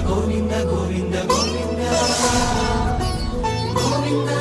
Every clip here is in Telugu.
గోవింద గోవింద గోవింద గోవింద.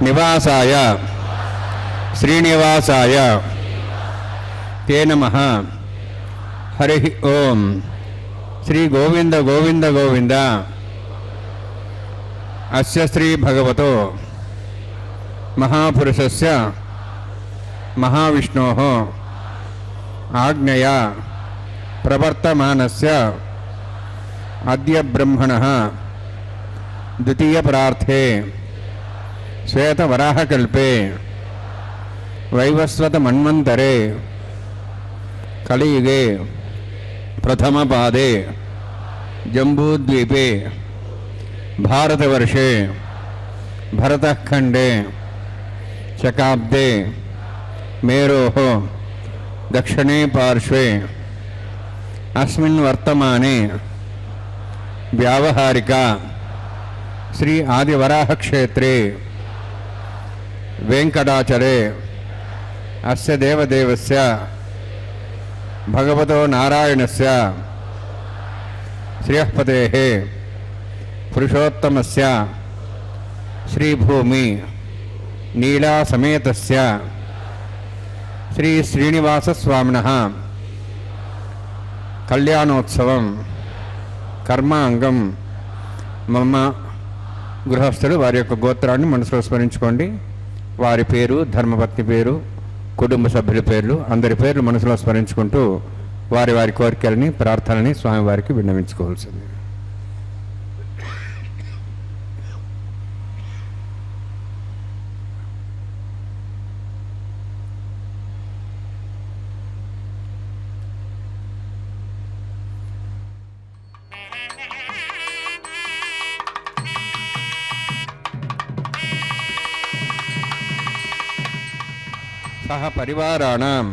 నివాసాయ శ్రీనివాసాయ తే నమః. హరి ఓం. శ్రీ గోవింద గోవింద గోవింద. అస్య శ్రీ భగవతో మహాపురుషస్య మహావిష్ణోః ఆజ్ఞయా ప్రవర్తమానస్య అద్య బ్రహ్మణః ద్వితీయపరార్థే శ్వేతవరాహకల్పే వైవస్వతమన్వంతరే కలియుగే ప్రథమపాదే జంబూద్వీపే భారతవర్షే భరతఖండే శకాబ్దే మేరోః దక్షిణే పార్శ్వే అస్మిన్ వర్తమానే వ్యావహారిక శ్రీ ఆదివరాహక్షేత్రే వెంకటాచలే అస్య దేవదేవస్య భగవతో నారాయణస్య శ్రియఃపతేః పురుషోత్తమస్య శ్రీభూమి నీలాసమేతస్య శ్రీ శ్రీనివాసస్వామినః కళ్యాణోత్సవం కర్మాంగం. మమ గృహస్థులు వారి యొక్క గోత్రాన్ని మనసులో స్మరించుకోండి. వారి పేరు, ధర్మపత్ని పేరు, కుటుంబ సభ్యుల పేర్లు, అందరి పేర్లు మనసులో స్మరించుకుంటూ వారి వారి కోరికలని, ప్రార్థనని స్వామివారికి విన్నవించుకోవాల్సింది. సహ పరివారాణం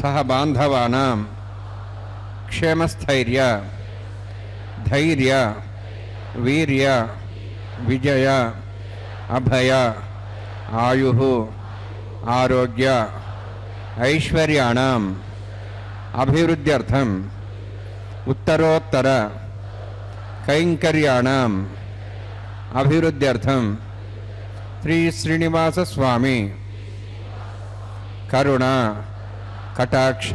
సహ బాంధవానాం క్షేమస్థైర్య ధైర్య వీర్య విజయ అభయ ఆయు ఆరోగ్య ఐశ్వర్యాణం అభివృద్ధ్యర్థం ఉత్తరోత్తర కైంకర్యాణం అభివృద్ధ్యర్థం శ్రీ శ్రీనివాస స్వామి కరుణ కటాక్ష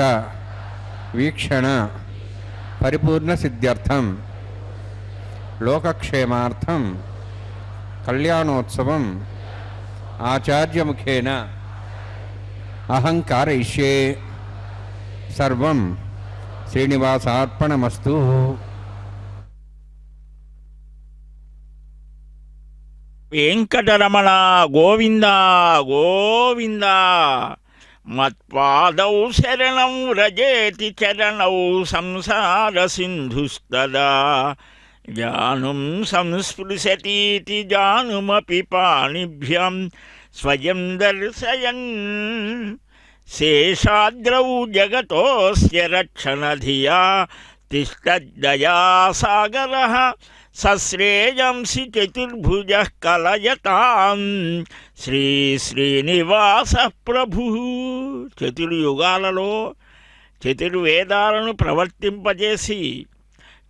వీక్షణ పరిపూర్ణ సిద్ధ్యర్థం లోకక్షేమార్థం కళ్యాణోత్సవం ఆచార్యముఖేన అహం కారయిష్యే. సర్వం శ్రీనివాసార్పణమస్తు. వెంకటరమణ గోవింద గోవింద. మత్పాదౌ శరణం వ్రజేతి చరణౌ సంసార సింధుస్తదా జానుం సంస్పృశతీతి జానుమపి పాణిభ్యాం స్వయం దర్శయన్. శేషాద్రౌ జగతోస్య రక్షణధియా తిష్టద్దయా సాగరః సశ్రేయంసి చతుర్భుజః కలయతాం శ్రీ శ్రీనివాస ప్రభు. చతుర్యుగాలలో చతుర్వేదాలను ప్రవర్తింపజేసి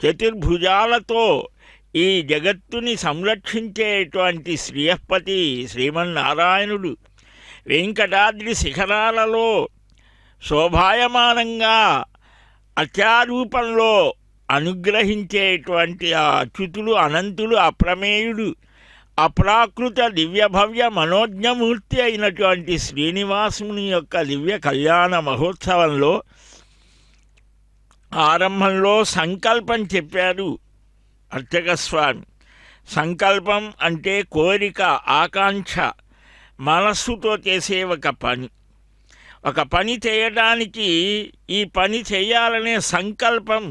చతుర్భుజాలతో ఈ జగత్తుని సంరక్షించేటువంటి శ్రీయపతి శ్రీమన్నారాయణుడు వెంకటాద్రి శిఖరాలలో శోభాయమానంగా అత్యారూపంలో అనుగ్రహించేటువంటి ఆ అచ్యుతులు, అనంతులు, అప్రమేయుడు, అప్రాకృత దివ్యభవ్య మనోజ్ఞమూర్తి అయినటువంటి శ్రీనివాసుని యొక్క దివ్య కళ్యాణ మహోత్సవంలో ఆరంభంలో సంకల్పం చెప్పారు అర్చక స్వామి. సంకల్పం అంటే కోరిక, ఆకాంక్ష, మనస్సుతో చేసే ఒక పని. ఒక పని చేయడానికి ఈ పని చేయాలనే సంకల్పం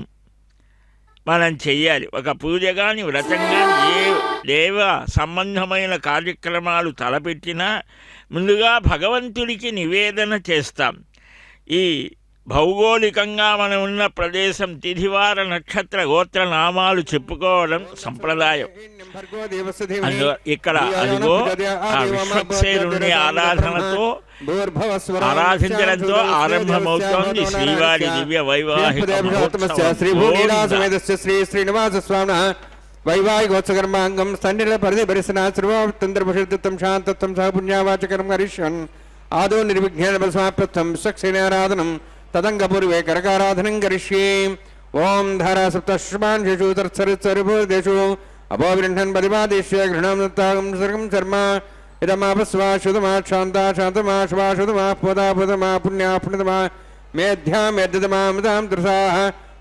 మనం చెయ్యాలి. ఒక పూజ కానీ, వ్రతం కానీ, ఏ దేవ సంబంధమైన కార్యక్రమాలు తలపెట్టినా ముందుగా భగవంతుడికి నివేదన చేస్తాం. ఈ భౌగోళికంగా మనం ఉన్న ప్రదేశం, తిథివార నక్షత్ర గోత్ర నామాలు చెప్పుకోవడం సంప్రదాయం. ఇక్కడ అదిగో ఆ విశ్వక్సేనుని ఆరాధించడంతో ఆరంభమవుతోంది శ్రీవారి దివ్య వైవాహిక శ్రీ శ్రీనివాస స్వామి వైవాహికోత్సకర్మాంగం స్థండిల పరిధి పరిసనా సర్వతంత్రభషిత్వం శాంతత్వం సహ పుణ్యావాచకరం కరిష్యన్ ఆదో నిర్విఘ్నేన సమాప్తం విశ్వక్సేనారాధనం తదంగపూర్వే కరకారాధనం కరిష్యే. ఓం ధారా సప్తశ్మాన్ శిశు తర్సరిత్సరిభూదేషు అపోగృహ్ణన్ పదిపాదేశ్య గృహణం దత్తాగం సర్గం శర్మ ఇదమాపస్వా శుధమా శాంతా శాంతమా శుభా శుధమా పుదా పుదమా పుణ్యా పుణ్యతమా మేధ్యా మేధ్యతమా మృతాం త్రిసాః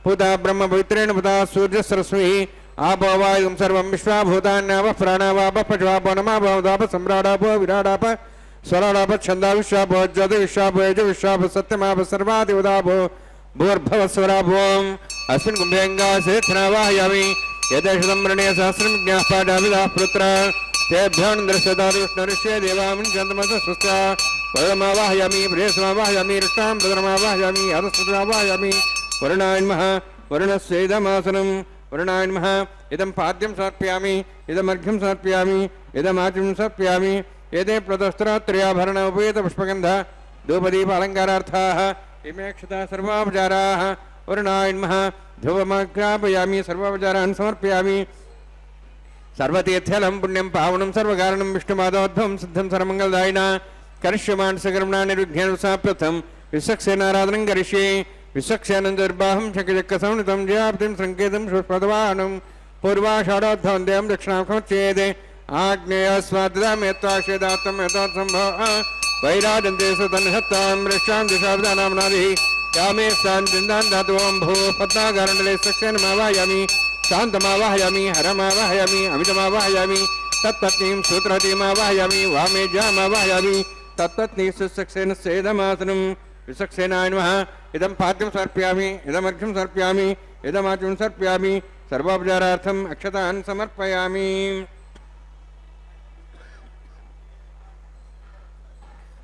పుతా బ్రహ్మ పవిత్రేణ పుతా సూర్య సరస్వీ ఆపో వాయుం సర్వం విశ్వాభూతాన్యాపః ప్రాణావాపః పశువాపో నమాపో సమ్రాడాపో విరాడాప స్వరాడాప ఛందా విశ్వాపో జ్యోతి విశ్వాపో యజ విశ్వాప సత్యమాప సర్వాదివదాపో భూర్భవస్వరాభోం అస్మిన్ కుంభేంగాసేత్నావాహయామి యదేషదమ్రణే సహస్రం జ్ఞాపాడావిదాః పుత్ర తేభ్యోంద్రస్యదారుష్ణరిష్యే దేవామిన్ చంద్రమస స్వస్త వరుణమావాహయామి ప్రేయసమావాహయామి రిష్టాం భద్రమావాహయామి అధస్పతిమావాహయామి వరుణాయ నమః వరుణస్యేదమాసనం వరుణాయ నమః ఇదం పాద్యం సమర్పయామి ఇదమర్ఘ్యం సమర్పయామి ఇదమాచం సమర్పయామి ఏదే ప్రతస్త్రాత్రయాభరణ ఉపేత పుష్పగంధ ధూపదీప అలంకారార్థాః ఇమే క్షతా సర్వాపచారాः వరుణాయ నమః ధ్రువమాగ్రాపయామి సర్వాపచారాన్ సమర్పయామి సర్వతీర్థలం పుణ్యం పావనం సర్వకారణం విష్ణుమాధోద్భవం సిద్ధం సర్వమంగళదాయిన కరిష్యమాన్ సకర్మణా నిర్విఘ్నేన సాప్రథం విశ్వక్సేనారాధనం కరిష్యే. విశ్వక్సేనం దుర్బాహం శంఖచక్ర సంహితం జయాప్తిం సంకేతం సుష్పదవాహనం పూర్వాషాఢోద్ధవం దేవం దక్షిణాముఖమచ్చేదే ఆగ్నేయ స్వాదమేత్వాక్షేదాత్తం యథోత్సంభవ వైరాజంతే సుతన్హత్తాం రక్షాం దిశాబ్దానామ్నాదిః యామే స్థాన్ చిందాన్ ధాతువం భూ పద్మాకారండలే సక్సేనమావాహయామి శాంతమావాహయామి హరమావాహయామి అమితమావాహయామి తత్తత్నీం సూత్రహతీమావాహయామి వామేజ్యామావాహయామి తత్తత్నీ సుసక్సేన సేదమాసనం విసక్సేనాయ నమః ఇదం పాద్యం సమర్పయామి ఇదమర్ఘ్యం సమర్పయామి ఇదమాచం సమర్పయామి సర్వోపచారార్థం అక్షతాన్ సమర్పయామి.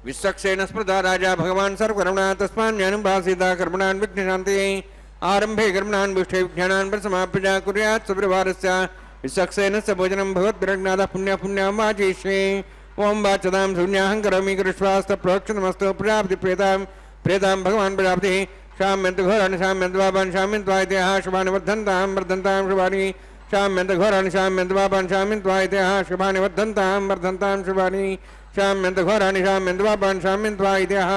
విశ్వక్సేన స్మృత రాజా భగవాన్ సర్వకర్మణా తస్మాన్యానం భాసీత కర్మణాన్ విఘ్నశాంతి ఆరంభే కర్మణాన్ విష్ఠే విజ్ఞానాన్ ప్రసమాప్య కుర్యాత్ సుప్రభారస్య విశ్వక్సేనస్య భోజనం భగవద్భిరజ్ఞాత పుణ్య పుణ్యం వాచయిష్యే. ఓం వాచదాం శూన్యాహం కరోమి కృష్వాస్త ప్రోక్షణమస్తు ప్రజాపతి ప్రేతాం ప్రేతాం భగవాన్ ప్రజాపతి శామ్యంత ఘోరాన్ని శామ్యంత పాపాన్ శామ్యంత్వాయితేహ శుభాని వర్ధంతాం వర్ధంతాం శుభాని శామ్యంత ఘోరాన్ని శామ్యంత పాపాన్ శామ్యంత్వాయితేహ శుభాని వర్ధంతాం వర్ధంతాం శుభాని శామ్యంత ఘోరాన్ని శామ్యంత పాపాన్ శామ్యంత్వాయితేహ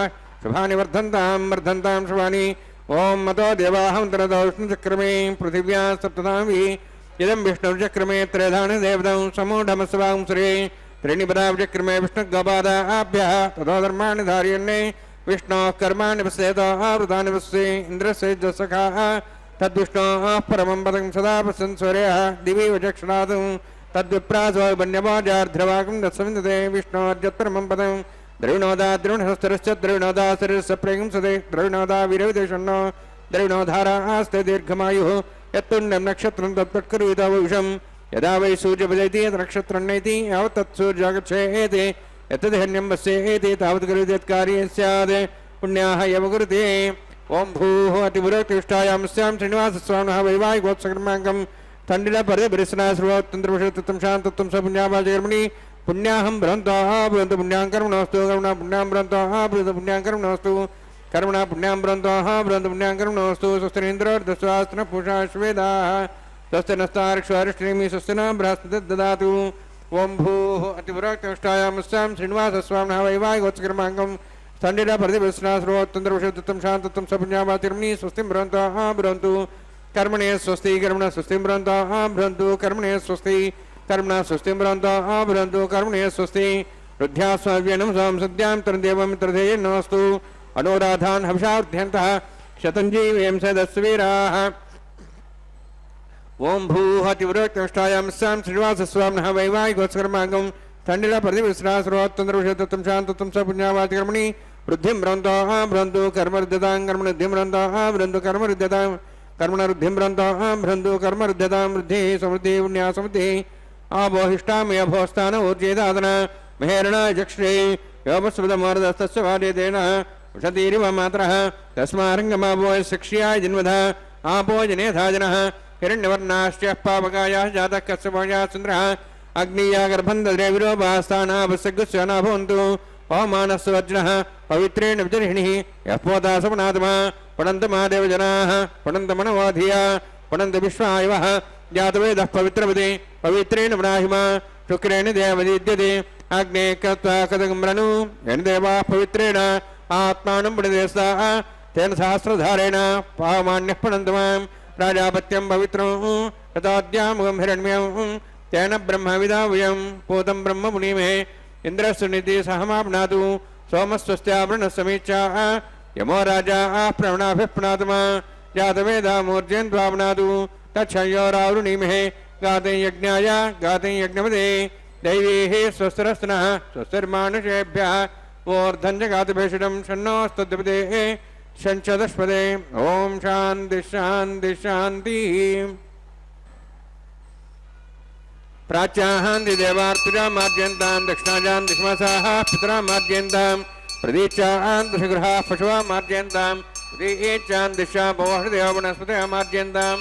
శుభాని వర్ధంతాం వర్ధంతాం శుభాని. ఓం మతో దేవాహం తరదో విష్ణుచక్రమే పృథివ్యా సప్తధామి ఇదం విష్ణుచక్రమే త్రేధాని దేవతం సమూఢమస్వాం శ్రీ త్రీణిపదాచక్రమే విష్ణుగోపాదాభ్య తదో ధర్మాణి ధార్యన్నే విష్ణోః కర్మాణి పశ్యేతో ఆవృతాని పశ్యే ఇంద్రస్య సఖాః తద్విష్ణోః పరమం పదం సదా పశ్యన్ సూర్యः దివి విచక్షణాతుం తద్విప్రాసో వన్యమోజార్ధ్రవాకం దత్సవిందతే విష్ణోర్జత్పరమం పదం ద్రవిణోదా ద్రవిణహస్తరశ్చ ద్రవిణోదా శరీరస్య ప్రేంసతే ద్రవిణోదా వీరవిదేశన్నో ద్రవిణోధారాస్తే దీర్ఘమాయుః యత్తుण्डं నక్షత్రం తత్పత్కరుత విషం యదా వై సూర్యపదైతి నక్షత్రం నైతి యావత్ తత్సూర్యాగచ్ఛేతి యత్తదహన్యం వస్యేతి తావత్ కరుదేత్కార్యే స్యాద్ పుణ్యాః యవ కురుతే. ఓం భూః అతిపురోక్తిష్టాయాం స్యాం శ్రీనివాసస్వామినః వైవాహికోత్సకర్మాంగం తండిల పరిసనా సర్వతంత్రభషిత్వం శాంతత్వం స పుణ్యావాచకర్మణి పుణ్యాహం భ్రంతాః భ్రంత పుణ్యాం కర్మణోస్తు కర్మణా పుణ్యాం భ్రంతాః భ్రంత పుణ్యాం కర్మణోస్తు కర్మణా పుణ్యాం భ్రంతాః భ్రంత పుణ్యాం కర్మణోస్తు. స్వస్తిరేంద్రోర్దస్వాస్త్ర పూషా శ్వేదాః స్వస్తి నస్తార్క్ష్వారిష్ట్రేమి స్వస్తి న బృహస్పతి దదాతు. ఓం భూః అతిపురోక్తిష్టాయాం స్యాం శ్రీనివాసస్వామినః వైవాహికోత్సకర్మాంగం తండిల పరిసనా సర్వతంత్రభషిత్వం శాంతత్వం స పుణ్యావాచకర్మణి స్వస్తిం భ్రంతాః భ్రంతు कर्मणे स्वस्ति कर्मण स्वस्ति भ्रंताः भ्रंतु कर्मणे स्वस्ति कर्मण स्वस्ति भ्रंताः भ्रंतु कर्मणे स्वस्ति रुद्ध्यास्वाव्यनं स्वां सद्यां तरदेवं तरधेय नमस्तु अनुराधान् हविषार्थ्यन्तः शतञ्जीवें सदस्वीराः. ओं भूः अतिवृत्तिष्ठायां स्यां श्रीनिवासस्वामिनः वैवाहिकोत्सकर्मांगं तण्डिल प्रतिविस्रा सर्वतन्त्रविषयत्वं शान्तत्वं स पुण्यवाचकर्मणि वृद्धिं भ्रंताः भ्रंतु कर्मरुद्यतां कर्मणिद्धिं भ्रंताः भ्रंतु कर्मरुद्यतां कर्मणरुद्धिं भ्रंताः भ्रंतु कर्मरुद्यतां वृद्धिः समृद्धिः पुण्या समृद्धिः आभोहिष्टामयभोस्तान ऊर्जेदादन महेरणा चक्षुरे योपस्मृतमार्दस्तस्य वादेतेन उषतीरिव मात्रः तस्मारङ्गमाभो शिक्ष्याय जिन्वधः आपो जनेधा जनः हिरण्यवर्णाश्च पावकायाः जातः कश्यपायाः चन्द्रः अग्नीया गर्भं दद्रे विरोपास्तानापस्यगुस्य न भवन्तु पवमानस्वज्नः पवित्रेण विजर्हिणिः यः पोता सपनात्मा पठन्तमादेव जनाः पठन्तमनवधिया पठन्त विश्वायवः జాతవేదః పవిత్రపదే పవిత్రేణ బ్రాహిమ శుక్రేణ దేవదీద్యతే అగ్నే కత్వా కదగమ్రను యన దేవా పవిత్రేణ ఆత్మానం ప్రదేశా తేన సహస్రధారేణ పావమాన్యః పణంతు మాం రాజాపత్యం పవిత్రం తథాద్యాముఖం హిరణ్మ్యం తేన బ్రహ్మ విదావయం పూతం బ్రహ్మ మునిమే ఇంద్రస్సునిధి సహమాప్నాతు సోమస్వస్త్యావృణ సమీక్షా యమో రాజా ప్రవణాభిప్నాతుమా జాతవేదామూర్జయంత్వాప్నాతు తక్షయోరావృణీమహే గాతే యజ్ఞాయ గాతే యజ్ఞపదే దైవీः స్వస్తిరస్తినः స్వస్తిర్మానుషేభ్యः ఊర్ధ్వం చ గాతుభేషజం షణ్ణోస్తద్విపదే షణ్చతుష్పదే ఓం శాంతి శాంతి శాంతి ప్రాచ్యాహాంతి దేవార్తుజామార్జయంతాం దక్షిణాజాం దిక్మసాः పితరామార్జయంతాం ప్రదీచ్యాం దశగృహాः పశువామార్జయంతాం ప్రదీచ్యాం దిశా భోహృదేవ వనస్పతయామార్జయంతాం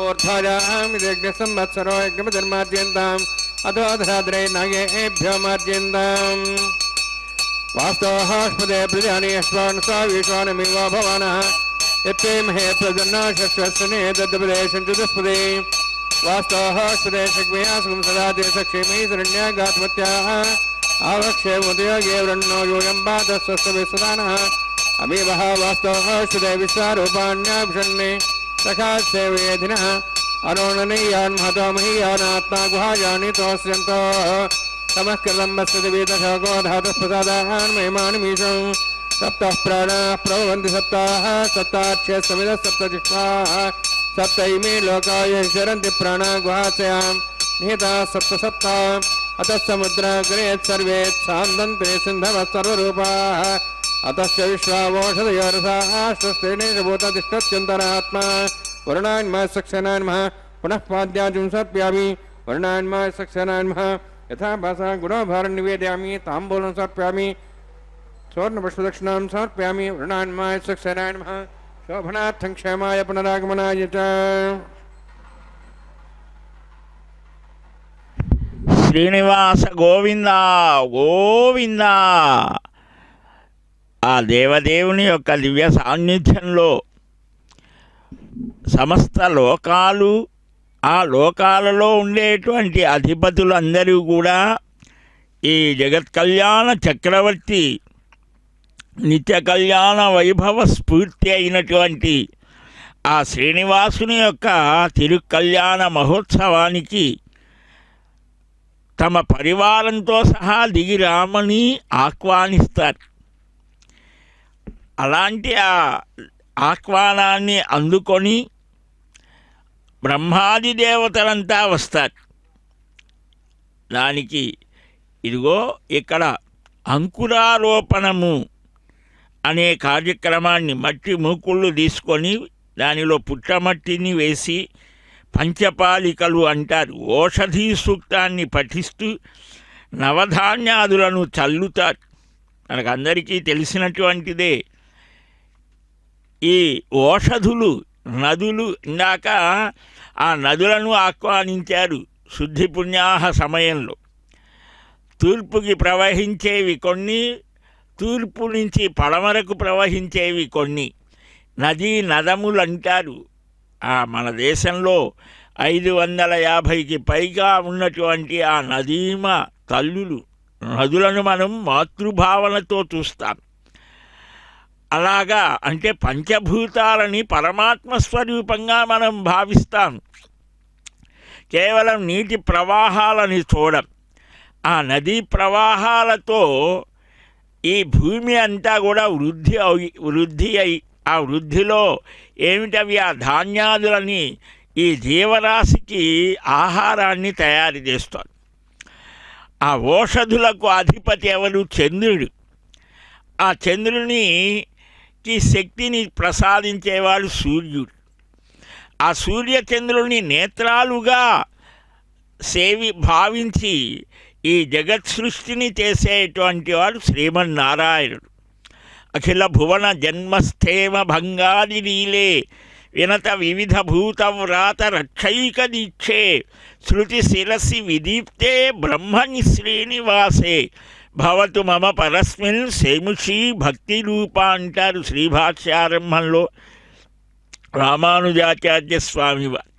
ఊర్ధ్వాజాం యజ్ఞసంవత్సరో యజ్ఞపతిర్మార్జయంతాం అధోధరాద్రే నాగేభ్యో మార్జయంతాం వాస్తవస్పదే ప్రజాని అశ్వాన్సా విశ్వానమివ భవానः యత్తే మహే ప్రజన్నాశస్వస్నే దద్దపదే సంచుదస్పదే వాస్తవస్పదే శగ్మయాసుకం సదా దేశక్షేమై శరణ్యాగాత్మత్యాः ఆవక్షేముదయోగే వృన్నో యూయం బాధస్వస్వవిస్వదానः అమీవः వాస్తవస్పదే విశ్వారూపాణ్యాభిషన్నే సఖాసేవేధినः అరోణనీయాన్ మహతోమహీయానాత్మా గుహాయాని తోస్యంతో తమః కృతంబస్తి వీతశోకోధాతస్పదాన్ మహిమానిమీశం సప్తః ప్రాణాః ప్రభవంతి సప్తాః సప్తాక్షే సమిదః సప్తజిహ్వాః సప్తైమే లోకాయ చరంతి ప్రాణా గుహాస్యాం నిహితాः సప్తసప్తా అతः సముద్రాగ్రేత్ సర్వేత్ సాందంతే సింధవः సర్వరూపాः అతశ్చ విశ్వావోషధయో రసాः స్వస్తిర్నిర్భూతతిష్టత్యంతరాత్మా వరుణాన్మः సక్షనాన్మः పునః పాద్యాజుం సమర్ప్యామి వరుణాన్మः సక్షనాన్మः యథా భాసా గుణోభారం నివేదయామి తాంబూలం సమర్ప్యామి స్వర్ణపుష్పదక్షిణాం సమర్ప్యామి వరుణాన్మः సక్షనాన్మः శోభనార్థం క్షేమాయ పునరాగమనాయ చ. శ్రీనివాస గోవింద గోవింద. ఆ దేవదేవుని యొక్క దివ్య సాన్నిధ్యంలో సమస్త లోకాలు, ఆ లోకాలలో ఉండేటువంటి అధిపతులందరూ కూడా ఈ జగత్ కళ్యాణ చక్రవర్తి నిత్య కళ్యాణ వైభవ స్ఫూర్తి అయినటువంటి ఆ శ్రీనివాసుని యొక్క తిరుకళ్యాణ మహోత్సవానికి తమ పరివారంతో సహా దిగి రామని ఆహ్వానిస్తారు. అలాంటి ఆ ఆహ్వానాన్ని అందుకొని బ్రహ్మాది దేవతలంతా వస్తారు. దానికి ఇదిగో ఇక్కడ అంకురారోపణము అనే కార్యక్రమాన్ని మట్టి మూకుళ్ళు తీసుకొని దానిలో పుట్టమట్టిని వేసి పంచపాలికలు అంటారు, ఓషధీ సూక్తాన్ని పఠిస్తూ నవధాన్యాదులను చల్లుతారు. మనకందరికీ తెలిసినటువంటిదే. ఈ ఓషధులు నదులు, ఇందాక ఆ నదులను ఆహ్వానించారు శుద్ధి పుణ్యాహ సమయంలో. తూర్పుకి ప్రవహించేవి కొన్ని, తూర్పు నుంచి పడమరకు ప్రవహించేవి కొన్ని నదీ నదములు అంటారు. మన దేశంలో 550కి పైగా ఉన్నటువంటి ఆ నదీమ తల్లులు, నదులను మనం మాతృభావనతో చూస్తాం. అలాగా అంటే పంచభూతాలని పరమాత్మ స్వరూపంగా మనం భావిస్తాం. కేవలం నీటి ప్రవాహాలని చూడం. ఆ నదీ ప్రవాహాలతో ఈ భూమి అంతా కూడా వృద్ధి అయి ఆ వృద్ధిలో ఏమిటవి ఆ ధాన్యాదులని ఈ జీవరాశికి ఆహారాన్ని తయారు చేస్తారు. ఆ ఓషధులకు అధిపతి ఎవరు? చంద్రుడు. ఆ చంద్రునికి శక్తిని ప్రసాదించేవాడు సూర్యుడు. ఆ సూర్యచంద్రుని నేత్రాలుగా భావించి ఈ జగత్ సృష్టిని చేసేటువంటి వాడు శ్రీమన్నారాయణుడు. అఖిల భువన జన్మస్థేమ భంగాది లీలే వినత వివిధ భూత వ్రాత రక్షైక దీక్షే శృతి శిరసి విదీప్తే బ్రహ్మని శ్రీనివాసే భవతు మమ పరస్మిన్ సేముషీ భక్తి రూప అంటారు శ్రీభాష్యారంభంలో రామానుజాచార్య స్వామివారు.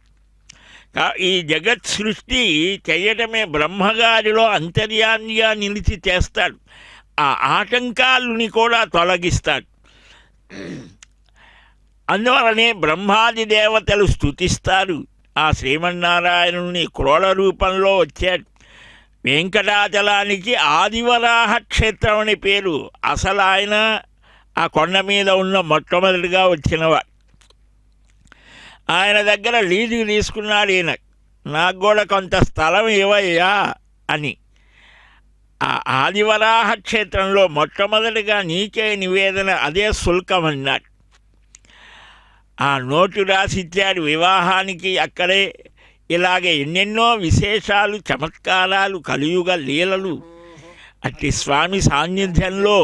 ఈ జగత్ సృష్టి చేయటమే బ్రహ్మగారిలో అంతర్యామిగా నిలిచి చేస్తాడు. ఆ ఆటంకాలని కూడా తొలగిస్తాడు. అందువలనే బ్రహ్మాది దేవతలు స్తుతిస్తారు. ఆ శ్రీమన్నారాయణుని క్రోడ రూపంలో వచ్చాడు. వెంకటాచలానికి ఆదివరాహ క్షేత్రం అని పేరు. అసలు ఆయన ఆ కొండ మీద ఉన్న మొట్టమొదటిగా వచ్చినవాడు. ఆయన దగ్గర లీజుకు తీసుకున్నాడు ఈయన. నాకు కూడా కొంత స్థలం ఇవ్వయ్యా అని. ఆ ఆదివరాహ క్షేత్రంలో మొట్టమొదటిగా నీకే నివేదన, అదే శుల్కం అన్నాడు. ఆ నోటు రాసిచ్చాడు వివాహానికి. అక్కడే ఇలాగే ఎన్నెన్నో విశేషాలు, చమత్కారాలు, కలియుగ లీలలు. అట్టి స్వామి సాన్నిధ్యంలో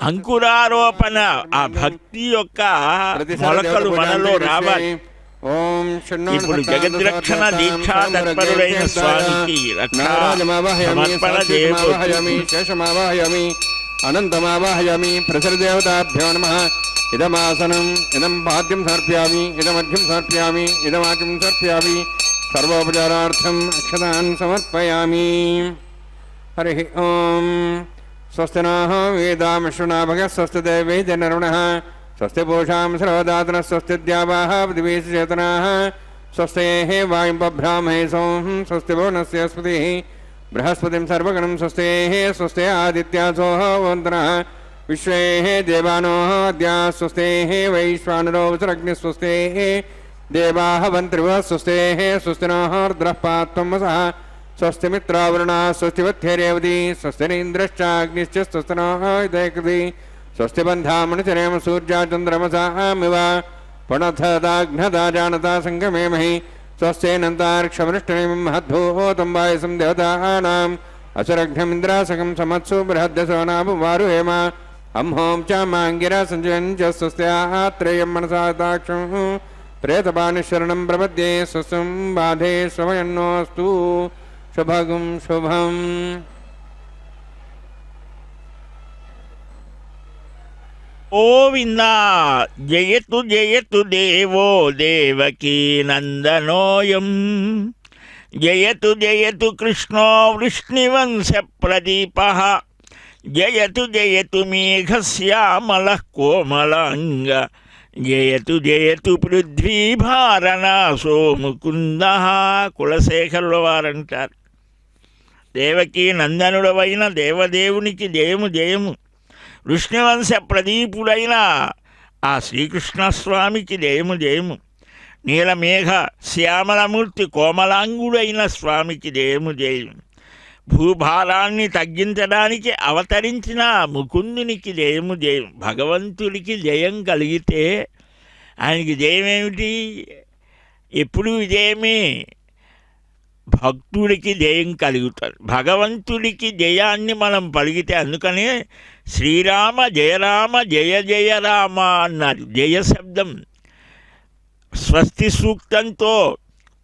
అంకురారోపణ, ఆ భక్తి యొక్క మొలకలు మనలో రావాలి. ఇప్పుడు జగద్రక్షణ దీక్షా తత్పరుడైన స్వామికి సమర్పణ శేషమావాహయామి అనంతమావాహయామి. ప్రసరదేవతాభ్యో నమః. ఇదమాసనం ఇదం పాద్యం సమర్ప్యామి, ఇదమధ్యం సమర్ప్యామి, ఇదమాచం సమర్ప్యామి. సర్వోపచారార్థం అక్షతాన్ సమర్పయామి. హరి ఓం. స్వస్తి నః వేదామశ్రుణా భగः. స్వస్తి దేవే జనరుణః. స్వస్తి పూషాం సర్వదాతనః. స్వస్తి ద్యావాః పృథివీశ్చ చేతనాః. స్వస్తేః వాయుం బభ్రామహే సోమం. స్వస్తి భువనస్య స్పతిః బృహస్పతిం సర్వగణం. స్వస్తేః స్వస్తే ఆదిత్యాసోః ఓంతనః. విశ్వేః దేవానోః అద్యా. స్వస్తేః వైశ్వానరో వసురగ్నిః. స్వస్తేః దేవాః వంత్రివః. స్వస్తేః స్వస్తి నః రుద్రః పాత్వం వసః. స్వస్తి మిత్రావరుణా. స్వస్తి వత్యేరేవతి. స్వస్తిరీంద్రశ్చాగ్నిశ్చ. స్వస్తి నః ఇదయకృతి. స్వస్తి బంధామణిచరేమ సూర్యాచంద్రమసామివ. పునఃదాఘ్నదా జానతా సంగమేమహి. స్వస్యేనంతార్క్షమనుష్ఠనేమిం మహద్భూతం వాయసం దేవతానాం. అసురఘ్నమింద్రాసకం సమత్సు బృహద్దశోనాభువారు హేమ. అంహోం చ మాంగిరా సంజయం చ. స్వస్త్యాత్రేయం మనసాతాక్షం ప్రేతపానిశరణం ప్రపద్యే. స్వస్తం బాధే సమయన్నోస్తు. శుభగం శుభం. గోవింద జయతు జయతు దేవో దేవకీ నందనోయం. జయతు జయతు కృష్ణో వృష్ణివంశ ప్రదీపః. జయతు జయతు మేఘశ్యామలః కోమలాంగ. జయతు జయతు పృథ్వీభారనాశో ముకుందః. కులశేఖరుల వారంటారు. దేవకీ నందనుడవైన దేవదేవునికి జయము జయము. వృష్ణివంశ ప్రదీపుడైన ఆ శ్రీకృష్ణస్వామికి జయము జయము. నీలమేఘ శ్యామలమూర్తి కోమలాంగుడైన స్వామికి జయము జయము. భూభారాన్ని తగ్గించడానికి అవతరించిన ముకుందునికి జయము జయం. భగవంతుడికి జయం కలిగితే ఆయనకి జయమేమిటి? ఎప్పుడు విజయమే. భక్తుడికి జయం కలుగుతుంది. భగవంతుడికి జయాన్ని మనం పలిగితే, అందుకనే శ్రీరామ జయరామ జయ జయ రామ అన్నారు. జయ శబ్దం స్వస్తి సూక్తంతో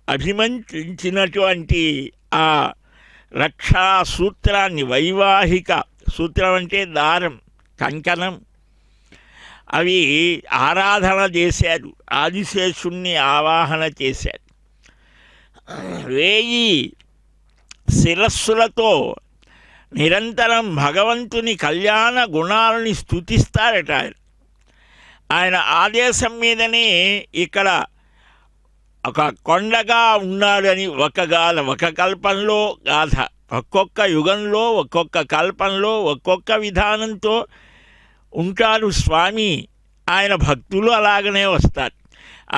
అభిమంత్రించినటువంటి ఆ రక్షా సూత్రాన్ని, వైవాహిక సూత్రం అంటే దారం, కంకణం, అవి ఆరాధన చేశారు. ఆదిశేషుణ్ణి ఆవాహన చేశారు. 1000 శిరస్సులతో నిరంతరం భగవంతుని కళ్యాణ గుణాలని స్తుతిస్తారట. ఆయన ఆదేశం మీదనే ఇక్కడ ఒక కొండగా ఉన్నాడని ఒక కల్పంలో గాథ. ఒక్కొక్క యుగంలో, ఒక్కొక్క కల్పంలో, ఒక్కొక్క విధానంతో ఉంటారు స్వామి. ఆయన భక్తులు అలాగనే వస్తారు.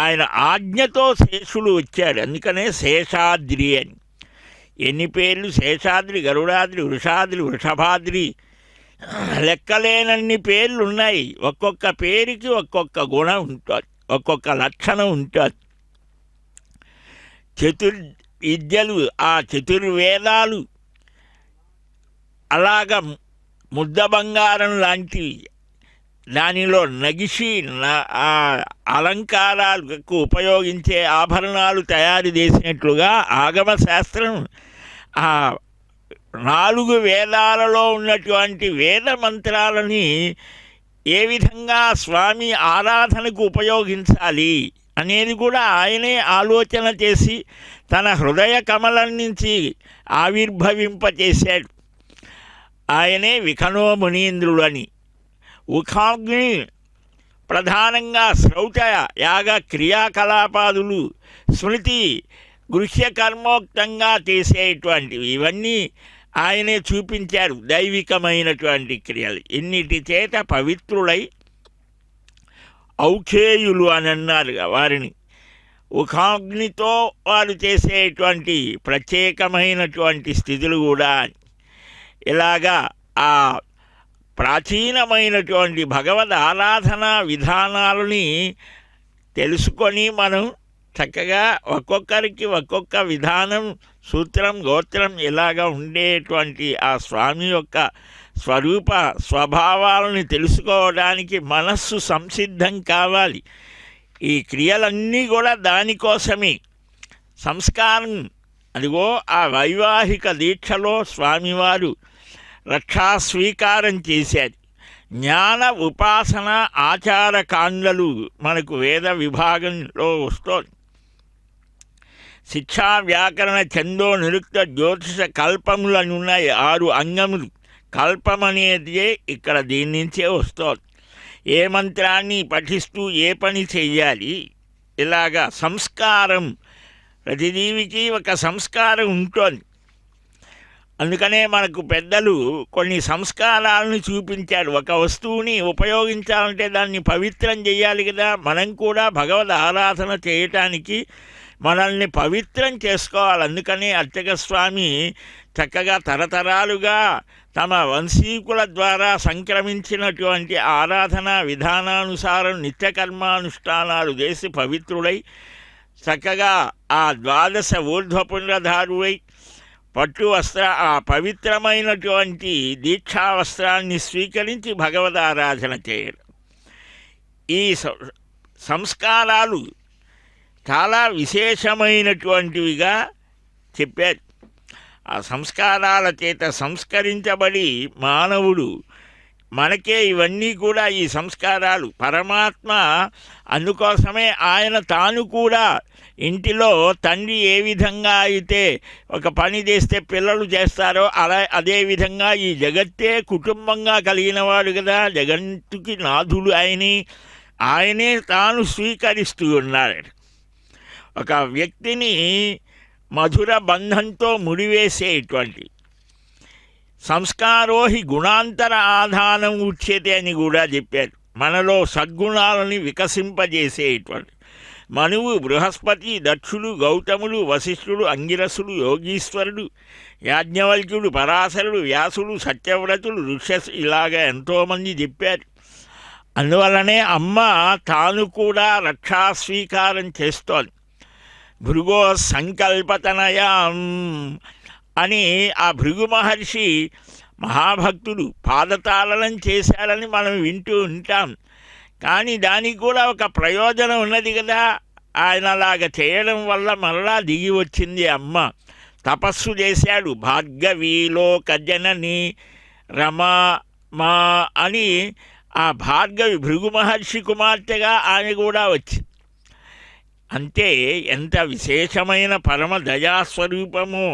ఆయన ఆజ్ఞతో శేషుడు వచ్చాడు. అందుకనే శేషాద్రి అని. ఎన్ని పేర్లు! శేషాద్రి, గరుడాద్రి, వృషాద్రి, వృషభాద్రి, లెక్కలేనన్ని పేర్లు ఉన్నాయి. ఒక్కొక్క పేరుకి ఒక్కొక్క గుణం ఉంటుంది, ఒక్కొక్క లక్షణం ఉంటుంది. చతుర్విద్యలు, ఆ చతుర్వేదాలు అలాగ ముద్ద బంగారం లాంటివి. దానిలో నగిషి అలంకారాలకు ఉపయోగించే ఆభరణాలు తయారు చేసినట్లుగా ఆగమశాస్త్రం ఆ 4 వేదాలలో ఉన్నటువంటి వేద మంత్రాలని ఏ విధంగా స్వామి ఆరాధనకు ఉపయోగించాలి అనేది కూడా ఆయనే ఆలోచన చేసి తన హృదయ కమలం నుంచి ఆవిర్భవింపచేశాడు. ఆయనే విఖనో మునీంద్రుడు అని. ఉఖాగ్ని ప్రధానంగా శ్రౌత యాగ క్రియాకలాపాదులు స్మృతి గృహ్యకర్మోక్తంగా చేసేటువంటివి ఇవన్నీ ఆయనే చూపించారు. దైవికమైనటువంటి క్రియలు ఇన్నిటి చేత పవిత్రులై ఔఖేయులు అని అన్నారు వారిని. ఉఖాగ్నితో వారు చేసేటువంటి ప్రత్యేకమైనటువంటి స్థితులు కూడా ఇలాగా ఆ ప్రాచీనమైనటువంటి భగవద్ ఆరాధన విధానాలని తెలుసుకొని మనం చక్కగా ఒక్కొక్కరికి ఒక్కొక్క విధానం సూత్రం గోత్రం ఇలాగా ఉండేటువంటి ఆ స్వామి యొక్క స్వరూప స్వభావాలను తెలుసుకోవడానికి మనస్సు సంసిద్ధం కావాలి. ఈ క్రియలన్నీ కూడా దానికోసమే. సంస్కారం అదిగో ఆ వైవాహిక దీక్షలో స్వామివారు రక్షా స్వీకారం చేశారు. జ్ఞాన ఉపాసన ఆచార కాండలు మనకు వేద విభాగంలో వస్తోంది. శిక్షా వ్యాకరణ ఛందో నిరుక్త జ్యోతిష కల్పములను ఉన్నాయి 6 అంగములు. కల్పం అనేదే ఇక్కడ దీని నుంచే వస్తోంది. ఏ మంత్రాన్ని పఠిస్తూ ఏ పని చెయ్యాలి, ఇలాగా సంస్కారం ప్రతి జీవికి ఒక సంస్కారం ఉంటుంది. అందుకనే మనకు పెద్దలు కొన్ని సంస్కారాలను చూపించారు. ఒక వస్తువుని ఉపయోగించాలంటే దాన్ని పవిత్రం చేయాలి కదా. మనం కూడా భగవద్ ఆరాధన చేయటానికి మనల్ని పవిత్రం చేసుకోవాలి. అందుకని అర్చక స్వామి చక్కగా తరతరాలుగా తమ వంశీకుల ద్వారా సంక్రమించినటువంటి ఆరాధన విధానానుసారం నిత్యకర్మానుష్ఠానాలు చేసి పవిత్రుడై చక్కగా ఆ 12 ఊర్ధ్వపుండ్రధారుడై పట్టు వస్త్ర ఆ పవిత్రమైనటువంటి దీక్షా వస్త్రాన్ని స్వీకరించి భగవద్ ఆరాధన చేయడం. ఈ సంస్కారాలు చాలా విశేషమైనటువంటివిగా చెప్పారు. ఆ సంస్కారాల చేత సంస్కరించబడి మానవుడు మనకే ఇవన్నీ కూడా ఈ సంస్కారాలు పరమాత్మ. అందుకోసమే ఆయన తాను కూడా ఇంటిలో తండ్రి ఏ విధంగా అయితే ఒక పని చేస్తే పిల్లలు చేస్తారో అదేవిధంగా ఈ జగత్తే కుటుంబంగా కలిగినవాడు కదా. జగత్తుకి నాథుడు ఆయనే తాను స్వీకరిస్తూ ఉన్నాడు. ఒక వ్యక్తిని మధుర బంధంతో ముడివేసేటువంటి సంస్కారోహి గుణాంతర ఆధానం ఉచ్యతే అని కూడా చెప్పారు. మనలో సద్గుణాలని వికసింపజేసేటువంటి మనువు, బృహస్పతి, దక్షుడు, గౌతముడు, వశిష్ఠుడు, అంగిరసుడు, యోగీశ్వరుడు, యాజ్ఞవల్క్యుడు, పరాశరుడు, వ్యాసుడు, సత్యవ్రతుడు, ఋష్యసు ఇలాగా ఎంతోమంది చెప్పారు. అందువల్లనే అమ్మ తాను కూడా రక్షా స్వీకారం చేస్తోంది. భృగో సంకల్పతనయాం అని ఆ భృగు మహర్షి మహాభక్తుడు పాదతాళనం చేశారని మనం వింటూ ఉంటాం. కానీ దానికి కూడా ఒక ప్రయోజనం ఉన్నది కదా. ఆయన అలాగ చేయడం వల్ల మరలా దిగి వచ్చింది అమ్మ. తపస్సు చేశాడు. భార్గవీలోకజనని రమా మా అని ఆ భార్గవి భృగు మహర్షి కుమార్తెగా ఆమె కూడా వచ్చింది. అంటే ఎంత విశేషమైన పరమ దయాస్వరూపమో.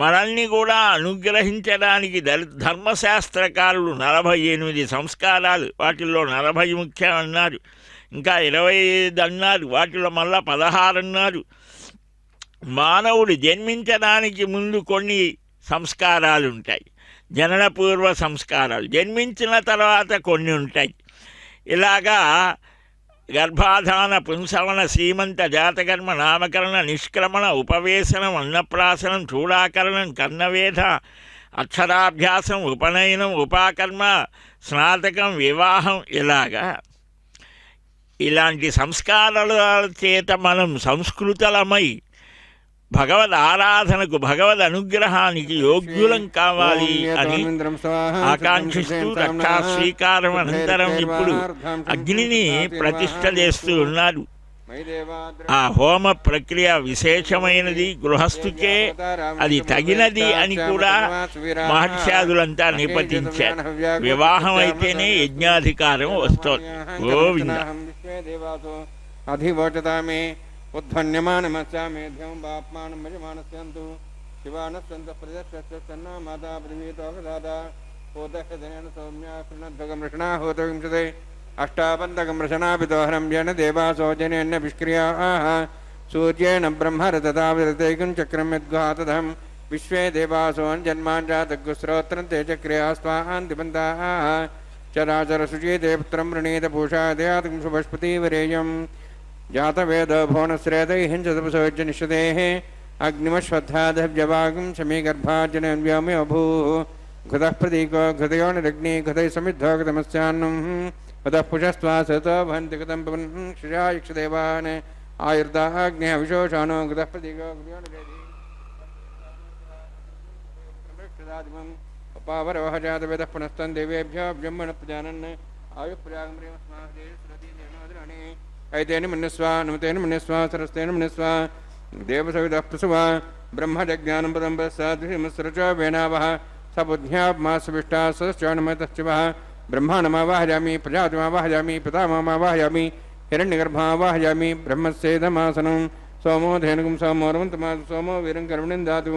మనల్ని కూడా అనుగ్రహించడానికి ధర్మశాస్త్రకారులు 48 సంస్కారాలు, వాటిల్లో 40 ముఖ్యం అన్నారు, ఇంకా 25 అన్నారు, వాటిలో మళ్ళా 16 అన్నారు. మానవుడు జన్మించడానికి ముందు కొన్ని సంస్కారాలు ఉంటాయి, జననపూర్వ సంస్కారాలు. జన్మించిన తర్వాత కొన్ని ఉంటాయి. ఇలాగా గర్భాధాన, పుంసవన, సీమంత, జాతకర్మ, నామకరణ, నిష్క్రమణ, ఉపవేశనం, అన్నప్రాసనం, చూడాకరణం, కర్ణవేధ, అక్షరాభ్యాసం, ఉపనయనం, ఉపాకర్మ, స్నాతకం, వివాహం ఇలాంటి సంస్కారాల చేత మనం సంస్కృతలమై భగవద్ ఆరాధనకు భగవద్ అనుగ్రహానికి యోగ్యులం కావాలి అని ఆకాంక్షిస్తూ రక్షా స్వీకారం అనంతరం ఇప్పుడు అగ్నిని ప్రతిష్ఠ చేస్తూ ఉన్నారు. ఆ హోమ ప్రక్రియ విశేషమైనది, గృహస్థుకే అది తగినది అని కూడా మహర్షాదులంతా నిపతించారు. వివాహం అయితేనే యజ్ఞాధికారం వస్తోంది. గోవింద अधिवोचता मे उद्भन्यमानमस्यामेध्यं बाप्मानं भजमानस्यन्तु शिवानस्यन्तः प्रदक्षस्यन्ना माता पृथ्वीतोकदाता होतः सौम्या कृणध्वगं रषणा होतविंशते अष्टाबन्धकं रशनापितोहरं येन देवासो जनेन्यभिष्क्रियाः सूर्येण ब्रह्मरतताविरतैकं चक्रं यद्घातधं विश्वे देवासोऽन्जन्माञ्जातग्स्रोत्रं ते चक्रिया स्वाहान्तिबन्धाः चराचरशुचीते पुत्रं वृणीत पूषा दयातं शुभस्पतिवरेयं जातवेद भुवनश्रेतैहिंसतपसोज्य निषदेः अग्निमश्वत्थादव्यवागं शमीगर्भाजनव्योमयो भूः घृतः प्रतीको घृतयो निरग्नि घृतैः समिद्धो घृतमस्यान्नं घृतः पुषस्त्वा सतो भवन्ति घृतं पवन् क्षिरा यक्षदेवान् आयुर्दाग्नेः विशोषाणो घृतः प्रतीको घृतयो निरग्नि पावरवः जातवेदः पुनस्तं देवेभ्यो ब्रह्मण प्रजानन् आयुःप्रयागम्रियस्मादेशरदीनेनोदराणि ऐतेन मन्यस्वा नुतेन मन्यस्वा सरस्तेन मन्यस्वा देवसविदः प्रसुवा ब्रह्मजज्ञानं पदं प्रसाद्विमस्रच वेनावः सबुद्ध्यामासविष्टा सश्चाणमतश्चवः ब्रह्माणमावाहयामि प्रजातिमावाहयामि पितामहमावाहयामि हिरण्यगर्भावाहयामि ब्रह्मस्येदमासनं सोमो धेनुकं सोमोरवन्तमा सोमो वीरं कर्मणिं दातु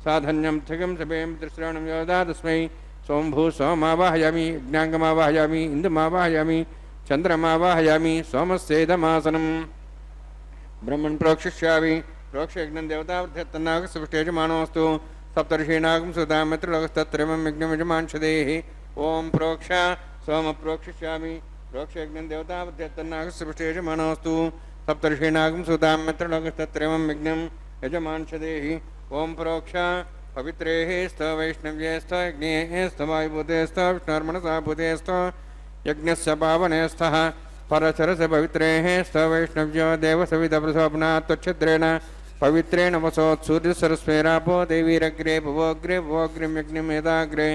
साधन्यं थिगं सभें त्रिश्राणं योदा तस्मै सोमभू सोमावाहयामि ज्ञाङ्गमावाहयामि इन्दुमावाहयामि चन्द्रमावाहयामि सोमस्येदमासनं ब्रह्मन् प्रोक्षिष्यामि प्रोक्षयज्ञं देवतावृद्धत्तन्नागसुष्टेजमानोऽस्तु सप्तर्षीणागं सुतामित्रलोकस्तत्रयं यज्ञमिजमांशदेः ॐ प्रोक्ष सोम प्रोक्षिष्यामि प्रोक्षयज्ञं देवतावृद्धत्तन्नागसुष्टेजमानोऽस्तु सप्तर्षीणागं सुतामित्रलोकस्तत्रयं यज्ञं यजमांशदेः ॐ प्रोक्ष पवित्रेः स्त वैष्णव्ये स्त यज्ञेः स्त वायुभूते स्त विष्णुर्मनसा भूते स्त यज्ञस्य पावने स्तः परचरस पवित्रेः स्त वैष्णव्यो देवसविदप्रसोपनात् त्वच्छिद्रेण पवित्रेण वसोत्सूर्यसरस्वेरापो देवीरग्रे भवोग्रे भवोग्रिं यज्ञमेदाग्रे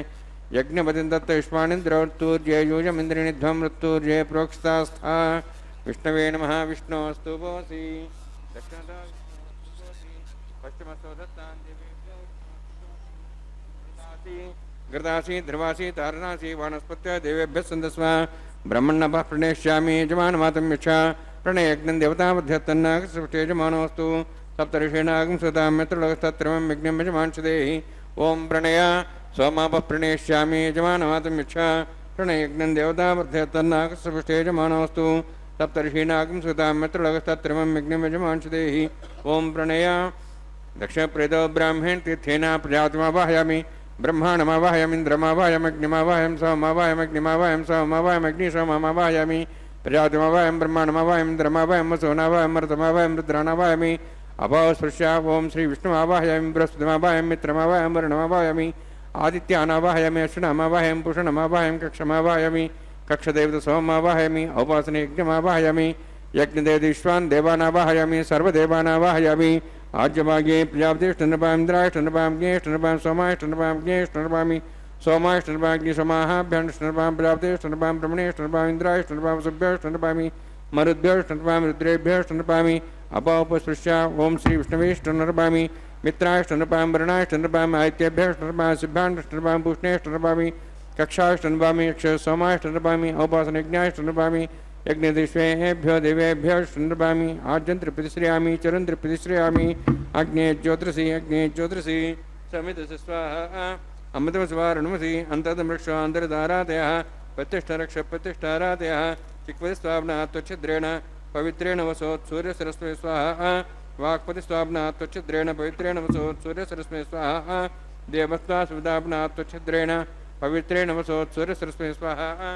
यज्ञपतिं दत्त युष्मानिन्द्रोत्तूर्ये यूयमिन्द्रिणिध्वं मृत्तूर्ये प्रोक्षितास्था विष्णवे नमः विष्णोऽस्तु भोसि पश्चिमस्तो दत्तान् घृतासी ध्रुवासी तारणासी वानस्पत्य देवेभ्यः सन्दस्व ब्रह्मण्णभः प्रणेष्यामि यजमानमातं यच्छा प्रणयज्ञं देवतावध्यत्तन्नागसृष्टेजमानोऽस्तु सप्तऋषीणागं सुतां मित्रलोकस्तत्रयं यज्ञं यजमांशदेः ॐ प्रणय सोमापः प्रणेष्यामि यजमानमातं यच्छा प्रणयज्ञं देवतावध्यत्तन्नागसृष्टेजमानोऽस्तु सप्तऋषीणागं सुतां मित्रलोकस्तत्रयं यज्ञं यजमांशदेः ॐ प्रणय दक्षिणप्रेदो ब्राह्मण तीर्थेन प्रजातिमावाहयामि ब्रह्माणमावाहयामि इन्द्रमावाहयामग्निमावाहयं सोममावाहयामग्निमावाहयं सोममावाहयमग्निसोममावाहयामि प्रजातिमावाहयं ब्रह्माणमावाहयं इन्द्रमावाहयं वसोनावाहयं मरुतमावाहयं रुद्राणावाहयामि अभावस्पृश्या ॐ श्रीविष्णुमावाहयामि बृहस्पतिमावाहयं मित्रमावाहयं वरुणमावाहयामि आदित्यानावाहयामि अश्विनामावाहयं पुषणमावाहयं कक्षमावाहयामि कक्षदेवतसोममावाहयामि औपासनयज्ञमावाहयामि यज्ञदेवदीश्वान् देवानावाहयामि सर्वदेवानावाहयामि आज्यभागे प्रजापतिष्ठनपां इन्द्राष्टनपां ज्ञेष्ठनपां सोमाष्टनपां ज्ञेष्ठनपामि सोमाष्टनपाग्नि सोमाहाभ्यष्टनपां प्रजापतिष्ठनपां ब्रह्मणेष्टनपां इन्द्राष्टनपां सुभ्यष्टनपामि मरुद्भ्यष्टनपां रुद्रेभ्यष्टनपामि अपोपस्पृश्या ॐ श्रीविष्णवेष्टनपामि मित्राष्टनपां वरुणाष्टनपां आदित्यभ्यष्टनपां सिद्धाण्टनपां पूष्णेष्टनपामि कक्षाष्टनपामि यक्ष सोमाष्टनपामि औपासनयज्ञाष्टनपामि यज्ञदिष्वेभ्यो देवेभ्यो नृपामि आज्यन्त्रिप्रतिश्रयामि चरन्त्रिप्रतिश्रयामि अग्ने ज्योतिषि समितस्य स्वाहा अमृतमस्वारणमसि अन्तर्दमृक्षो अन्तर्धारातयः प्रतिष्ठारक्षप्रतिष्ठारातयः चिक्पतिस्वाप्नात् त्वच्छिद्रेण पवित्रेण वसोत् सूर्यसरस्वती स्वाहा वाक्पतिस्वाप्नात् त्वच्छिद्रेण पवित्रेण वसोत् सूर्यसरस्वती स्वाहा देवस्त्वा सुविदाप्नात् त्वच्छिद्रेण पवित्रेण वसोत् सूर्यसरस्वती स्वाहा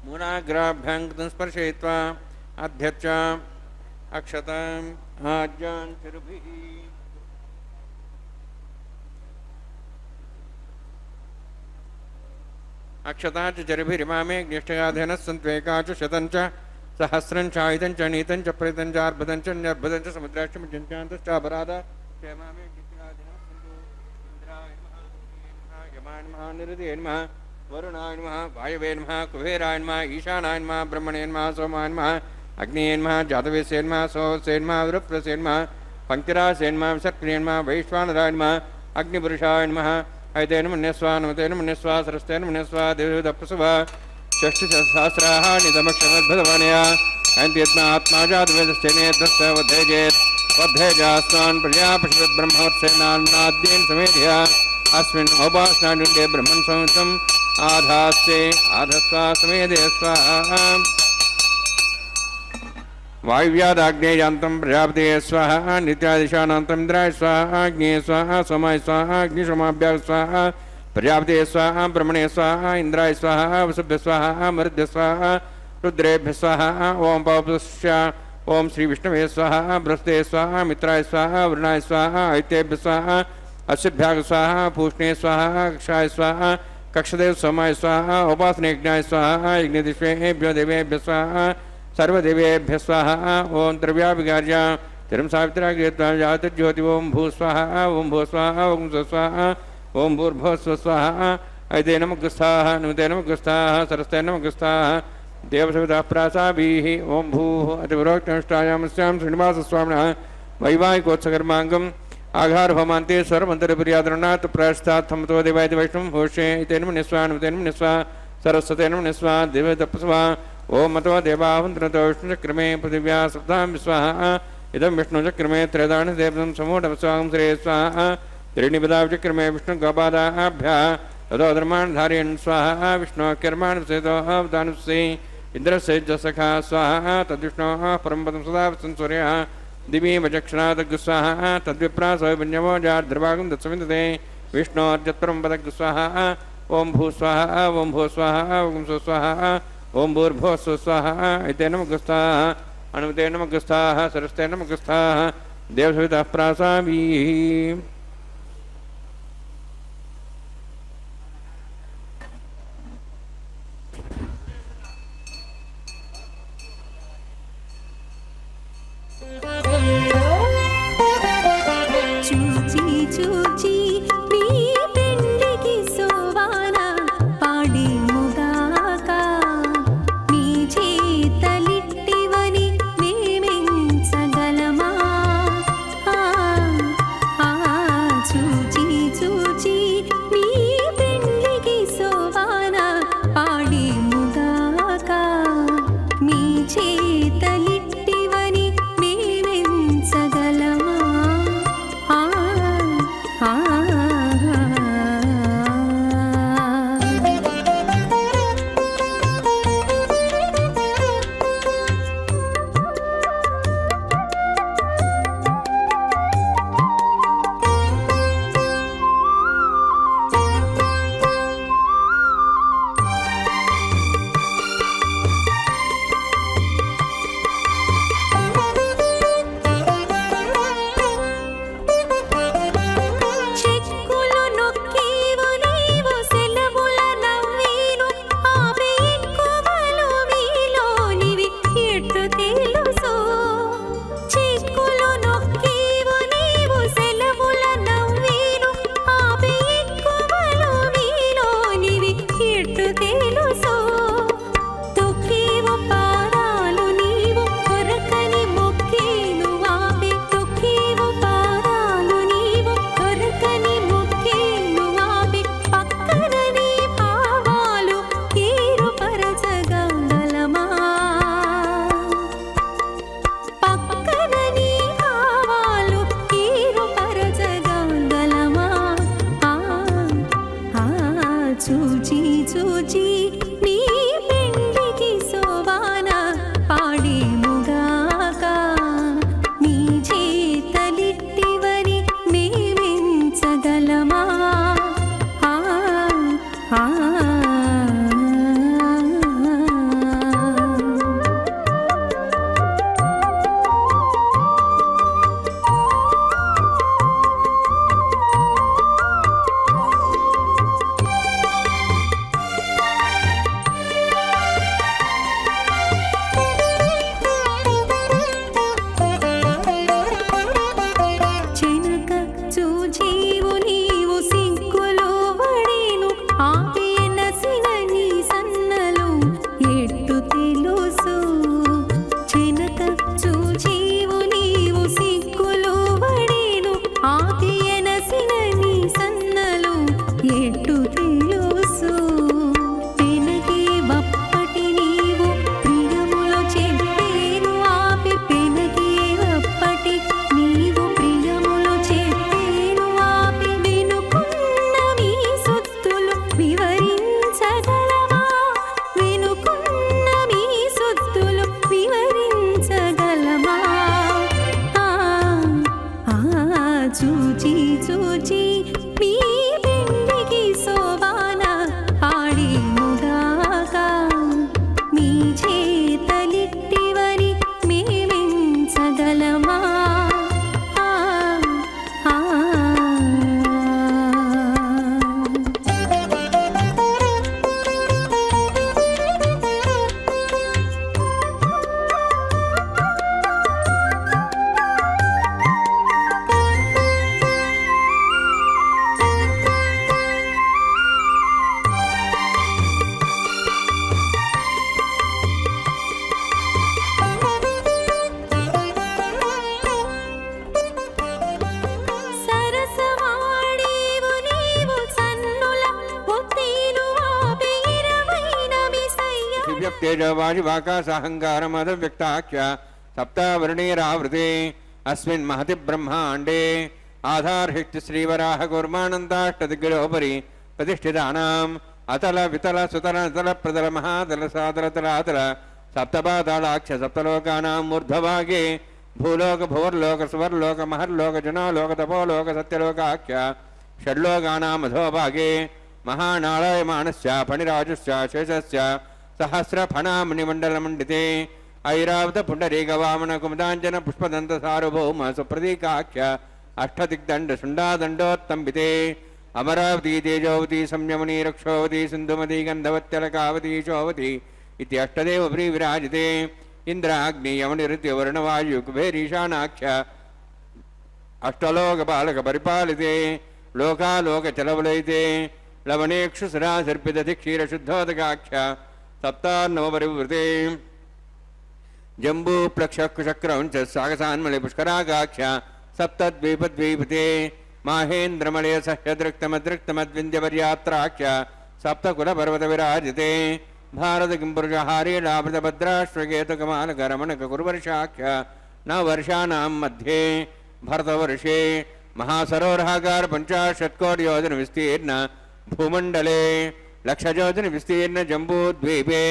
मूलाग्राभ्यां कृतं स्पर्शयित्वा अध्यच्च अक्षताम् आज्ञान् चिरुभिः अक्षता च चरुभिरिमामे ज्ञेष्ठगाधेनः सन्त्वेका च शतं च सहस्रं च आयुधं च नीतं च प्रेतं च अर्भुतं च न्यर्भुतं च समुद्राश्चमजन्त्यान्तश्चापराध क्षेमामे ज्ञेष्ठगाधेनः सन्तु इन्द्राय नमः यमाय नमः निरुदये नमः वरुणाय नमः वायवे नमः कुबेराय नमः ईशानाय नमः ब्रह्मणे नमः सोमाय नमः अग्निये नमः जातवेसे नमः सोऽसे नमः वृप्रसे नमः पंक्तिरासे नमः विसर्पिणे नमः वैश्वानराय नमः अग्निपुरुषाय नमः ऐतेन मन्यस्वा नमतेन मन्यस्वा सरस्तेन मन्यस्वा देवदप्रसुवा षष्ठिसहस्राः नितमक्षमद्भुतवानया आत्माजातवेदश्चेनेतस्य वधेजेत् वधेजास्तान् प्रजापशुब्रह्मवत्सेनान्नाद्येन समेध्य अस्मिन् उपासनायुण्डे ब्रह्मन् संहितम् आधास्ते आधस्वा समेधे स्वाहा वायुव्यादाग्नेयान्तं प्रजापते स्वाहा नित्यादिशानान्तं इन्द्राय स्वाहा अग्ने स्वाहा सोमाय स्वाहा अग्निशोमाभ्यां स्वाहा प्रजापते स्वाहा ब्रह्मणे स्वाहा इंद्राय स्वाहा वसुभ्य स्वाहा मरुद्भ्य स्वाहा रुद्रेभ्य स्वाहा ओम पावस्य ओम श्री विष्णवे स्वाहा बृहस्पते स्वाहा मित्राय स्वाहा वरुणाय स्वाहा ऐतेभ्य स्वाहा अश्वभ्याग स्वाहा पूष्णे स्वाहा कक्षाय स्वाहा कक्षदेव सोमाय स्वाहा उपासनेज्ञाय स्वाहा यज्ञदिष्वेभ्यो देवेभ्य स्वाहा सर्वदेवेभ्य स्वाहा ओम द्रव्याभिगार्य तिरं सावित्राग्रेत्वाजातज्योति ओम भू स्वाहा ओम भू स्वाहा ओम स्वाहा ओम भूर्भुवः स्वाहा ऐते नमः नुते नमः सरस्ते नमः देवसवितः प्रासाभिः ओम भूः अतिपुरोक्तनिष्ठायामस्यां श्रीनिवासस्वामिनः वैवाहिकोत्सकर्माङ्गम् आघारहोमान्ते स्वरमन्तरप्रियादरणात् प्रायश्चात्थमतो देवायति वैष्णवं होषे इते नमः निस्वा सरस्वते नमः निस्वा देवे तपस्वा ओम मतो देवावन्तरतो विष्णुचक्रमे पृथिव्या सप्तां स्वाहा इदं विष्णुचक्रमे त्रयदान देवं समूढमस्वां श्रे स्वाहा त्रीणिपदाचक्रमे विष्णुगोपादाभ्यः ततो धर्माणधारयन् स्वाहा विष्णुकर्माणुसेतो अवदानुस्से इन्द्रस्य जसखा स्वाहा तद्विष्णोः परमपदं सदा वसन् सूर्यः दिवि वचक्षणादग् स्वाहा तद्विप्रासो विन्यवो जार्द्रभागं दत्सविन्दते विष्णोर्जत्परं पदग् स्वाहा ओम भू स्वाहा ओम भू स्वाहा ओम स्वाहा ओम भूर्भुवः स्वाहा इते नमः अनुमते नमः सरस्ते नमः देवसवितः प्रासाभिः हाँ చూచి మీ పెండికి సోవాన పాడేముగాక మీ చేతలిట్టివని మేమెంచగలమా సరసవాడేవు నీవు సన్నుల ఒత్తీలు ఆపి ఇరవైన మిసయ్య దివ్యప్తేజవాజివాకాశాహంకారమదవ్యక్తాఖ్య సప్తావరణీరావృతే అస్మిన్ మహతి బ్రహ్మాండే ఆధార్హిత్య శ్రీవరాహ కూర్మానందాష్టదిగ్గులోపరి ప్రతిష్ఠితానాం అతల వితల సుతల నతల ప్రతల మహాతల సాతల తలాతల సప్తపాతాళాఖ్య సప్తలోకానాం ఊర్ధ్వభాగే భూలోక భువర్లోక సువర్లోక మహర్లోక జనాలోక తపోలోక సత్యలోకాఖ్య షడ్లోకానాం అధోభాగే మహానారాయమానస్య ఫణిరాజస్య శేషస్య సహస్రఫణామణిమండలమండితే ఐరావత పుండరీకవామన కుముదాంజన పుష్పదంత సార్వభౌమ సుప్రతీకాఖ్య అష్టదిగ్దండ శుండాదండోత్తంబితే అమరావతి తేజోవతి సంయమనీ రక్షోవతి సింధుమతి గంధవత్యలకావతి శోవతి ఇది అష్టదేవ ప్రీ విరాజితే ఇంద్రాగ్ని యమనిరుత్య వరుణవాయు కుబేరీశానాఖ్య అష్టలోకపాలక పరిపాలితే లోకాలోకచలవలైతే లవణేక్షుసురాసర్పిదతి క్షీరశుద్ధోదకాఖ్య సప్తార్ణవపరివృతే జంబూప్లక్షకుశక్రం చ సాగసాన్మలి పుష్కరాగాఖ్య సప్తద్వీపద్వీపతే మాహేంద్రమలయ సహ్యదృక్తమదృక్తమద్వింధ్యపర్యాత్రాఖ్య సప్తకులపర్వత విరాజితే భారత కింపురుషహారీలాభృతభద్రాశ్వకేతుకమాలకరమణకకురువర్షాఖ్య నవర్షాణం మధ్యే భరతవర్షే మహాసరోవరాకార 50 కోటి యోజన విస్తీర్ణ భూమండలే 1,00,000 యోజన విస్తీర్ణ జంబూద్వీపే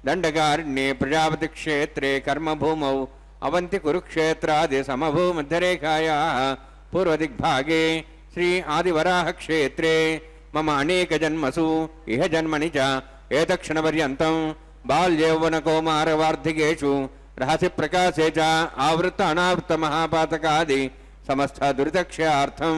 దండకారణ్యే ప్రజాపతి క్షేత్రే కర్మభూమౌ అవంతి కురుక్షేత్రాది సమభూమధ్యరేఖాయాः పూర్వదిగ్భాగే శ్రీ ఆదివరాహ క్షేత్రే మమ అనేక జన్మసు ఇహ జన్మని చ ఏతక్షణపర్యంతం బాల్యౌవనకౌమారవార్ధికేషు రహసి ప్రకాశే చ ఆవృత్త అనావృత్త మహాపాతకాది సమస్త దురితక్షయార్థం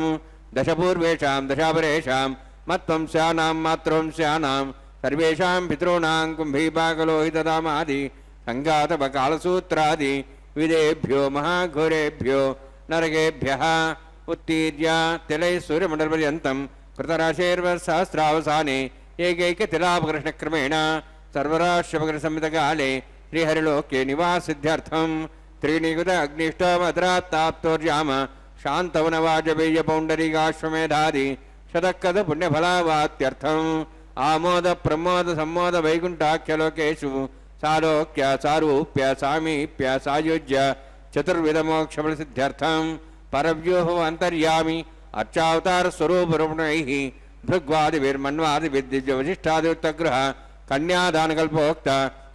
దశపూర్వేషాం దశాపరేషాం మత్వంశానాం మాతృవంశానాం సర్వేషాం పితॄణాం కుంభీపాకలోహితదామాది సంఘాతపకాలసూత్రాది విదేభ్యో మహాఘోరేభ్యో నరకేభ్యః ఉత్తీర్య తిలై సూర్యమండలపర్యంతం కృతరాశేర్వసహస్రావసానే ఏకైకతిలాపకృష్ణక్రమేణ సర్వరాశ్యపకృసంహితకాలే శ్రీహరిలోకే నివాసిద్ధ్యర్థం త్రీణీకృత అగ్నిష్టమద్రాత్తాప్తోర్యామ శాంతవనవాజపేయ పౌండరీకాశ్వమేధాది శతకథ పుణ్యఫలావాత్యర్థం ఆమోద ప్రమోద సంమోద వైకుంఠాఖ్యలోకేషు సాలోక్య సారూప్య సామీప్య సాయుజ్య చతుర్విధమోక్షఫలసిద్ధ్యర్థం పరవ్యూహ అంతర్యామి అర్చావతార స్వరూపరూపణైః భృగ్వాదిభిర్మన్వాదిభిర్దివ్యవశిష్టాదివృత్తగృహ కన్యాదానకల్పోక్త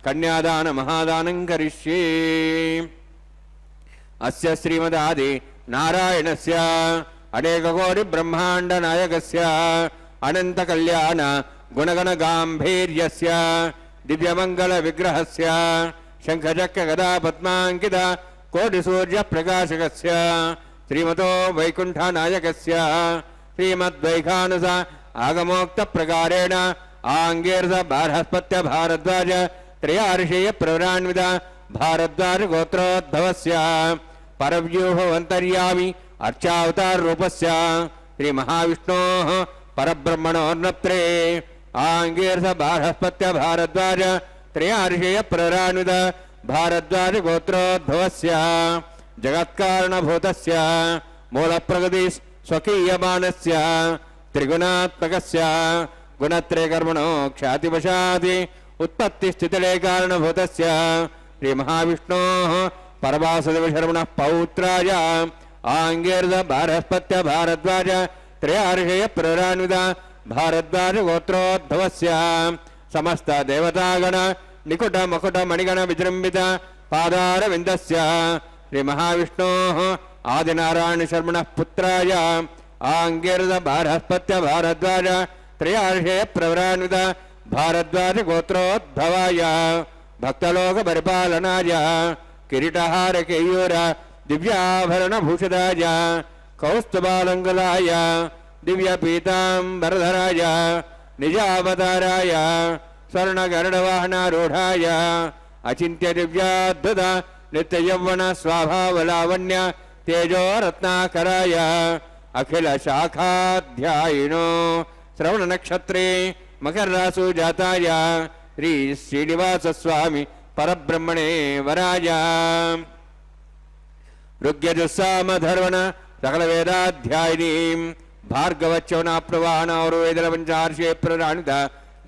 కన్యాదాన మహాదానం కరిష్యే. అస్య శ్రీమదాది నారాయణస్య అనేకకోటి బ్రహ్మాండ నాయకస్య అనంత కళ్యాణ గుణగణ గాంభీర్యస్య దివ్యమంగళ విగ్రహస్య శంఖచక్ర గదా పద్మాంకిత కోటి సూర్య ప్రకాశకస్య శ్రీమతో వైకుంఠ నాయకస్య శ్రీమద్వైఖానస ఆగమోక్త ప్రకారేణ ఆంగేర్స బార్హస్పత్య భారద్వాజ త్రయార్షేయ ప్రవరాన్విత భారద్వాజ గోత్రోద్భవస్య పరవ్యూహవంతర్యామి అర్చావతార రూపస్య శ్రీ మహావిష్ణోః పరబ్రహ్మణోర్నప్త్రే ఆంగేర్స బార్హస్పత్య భారద్వాజ త్రయార్షేయ ప్రవరాన్విత భారద్వాజ గోత్రోద్భవస్య జగత్కారణభూతస్య మూలప్రగతి స్వకీయమానస్య త్రిగుణాత్మకస్య గుణత్రయకర్మణో ఖ్యాతివశాది ఉత్పత్తి స్థితిలే కారణభూతస్య శ్రీ మహావిష్ణోః పరమాసదేవశర్మణః పౌత్రాయ ఆంగేర్ద బార్హస్పత్య భారద్వాజ త్రయార్షేయ ప్రవరాన్విత భారద్వాజ గోత్రోద్భవస్య సమస్త దేవతాగణ నికుట మకుట మణిగణ విజృంభిత పాదారవిందస్య శ్రీ మహావిష్ణోః ఆదినారాయణ శర్మణః పుత్రాయ ఆంగిరద బారస్పత్య భారద్వాజ త్రయార్షే ప్రవరాన్విత భారద్వాజ గోత్రోద్భవాయ భక్తలోక పరిపాలనాయ కిరీటహార కేయూర దివ్యాభరణ భూషితాయ కౌస్తుభాలంగులాయ దివ్య పీతాంబరధరాయ నిజావతారాయ స్వర్ణగరుడవాహనారూఢాయ అచింత్య దివ్యాద్భుత నిత్యయౌవన స్వభావలావణ్య తేజోరత్నాకరాయ అఖిల శాఖాధ్యాయినో శ్రవణ నక్షత్రే మకర రాసు జాతాయ శ్రీ శ్రీనివాస స్వామి పరబ్రహ్మణే వరాయ ఋగ్యజుస్సామధర్వణ సకల వేదాధ్యాయినీం భార్గవచ్చవనాప్రవాహనౌర్వేదల పంచార్షే ప్రరాణిత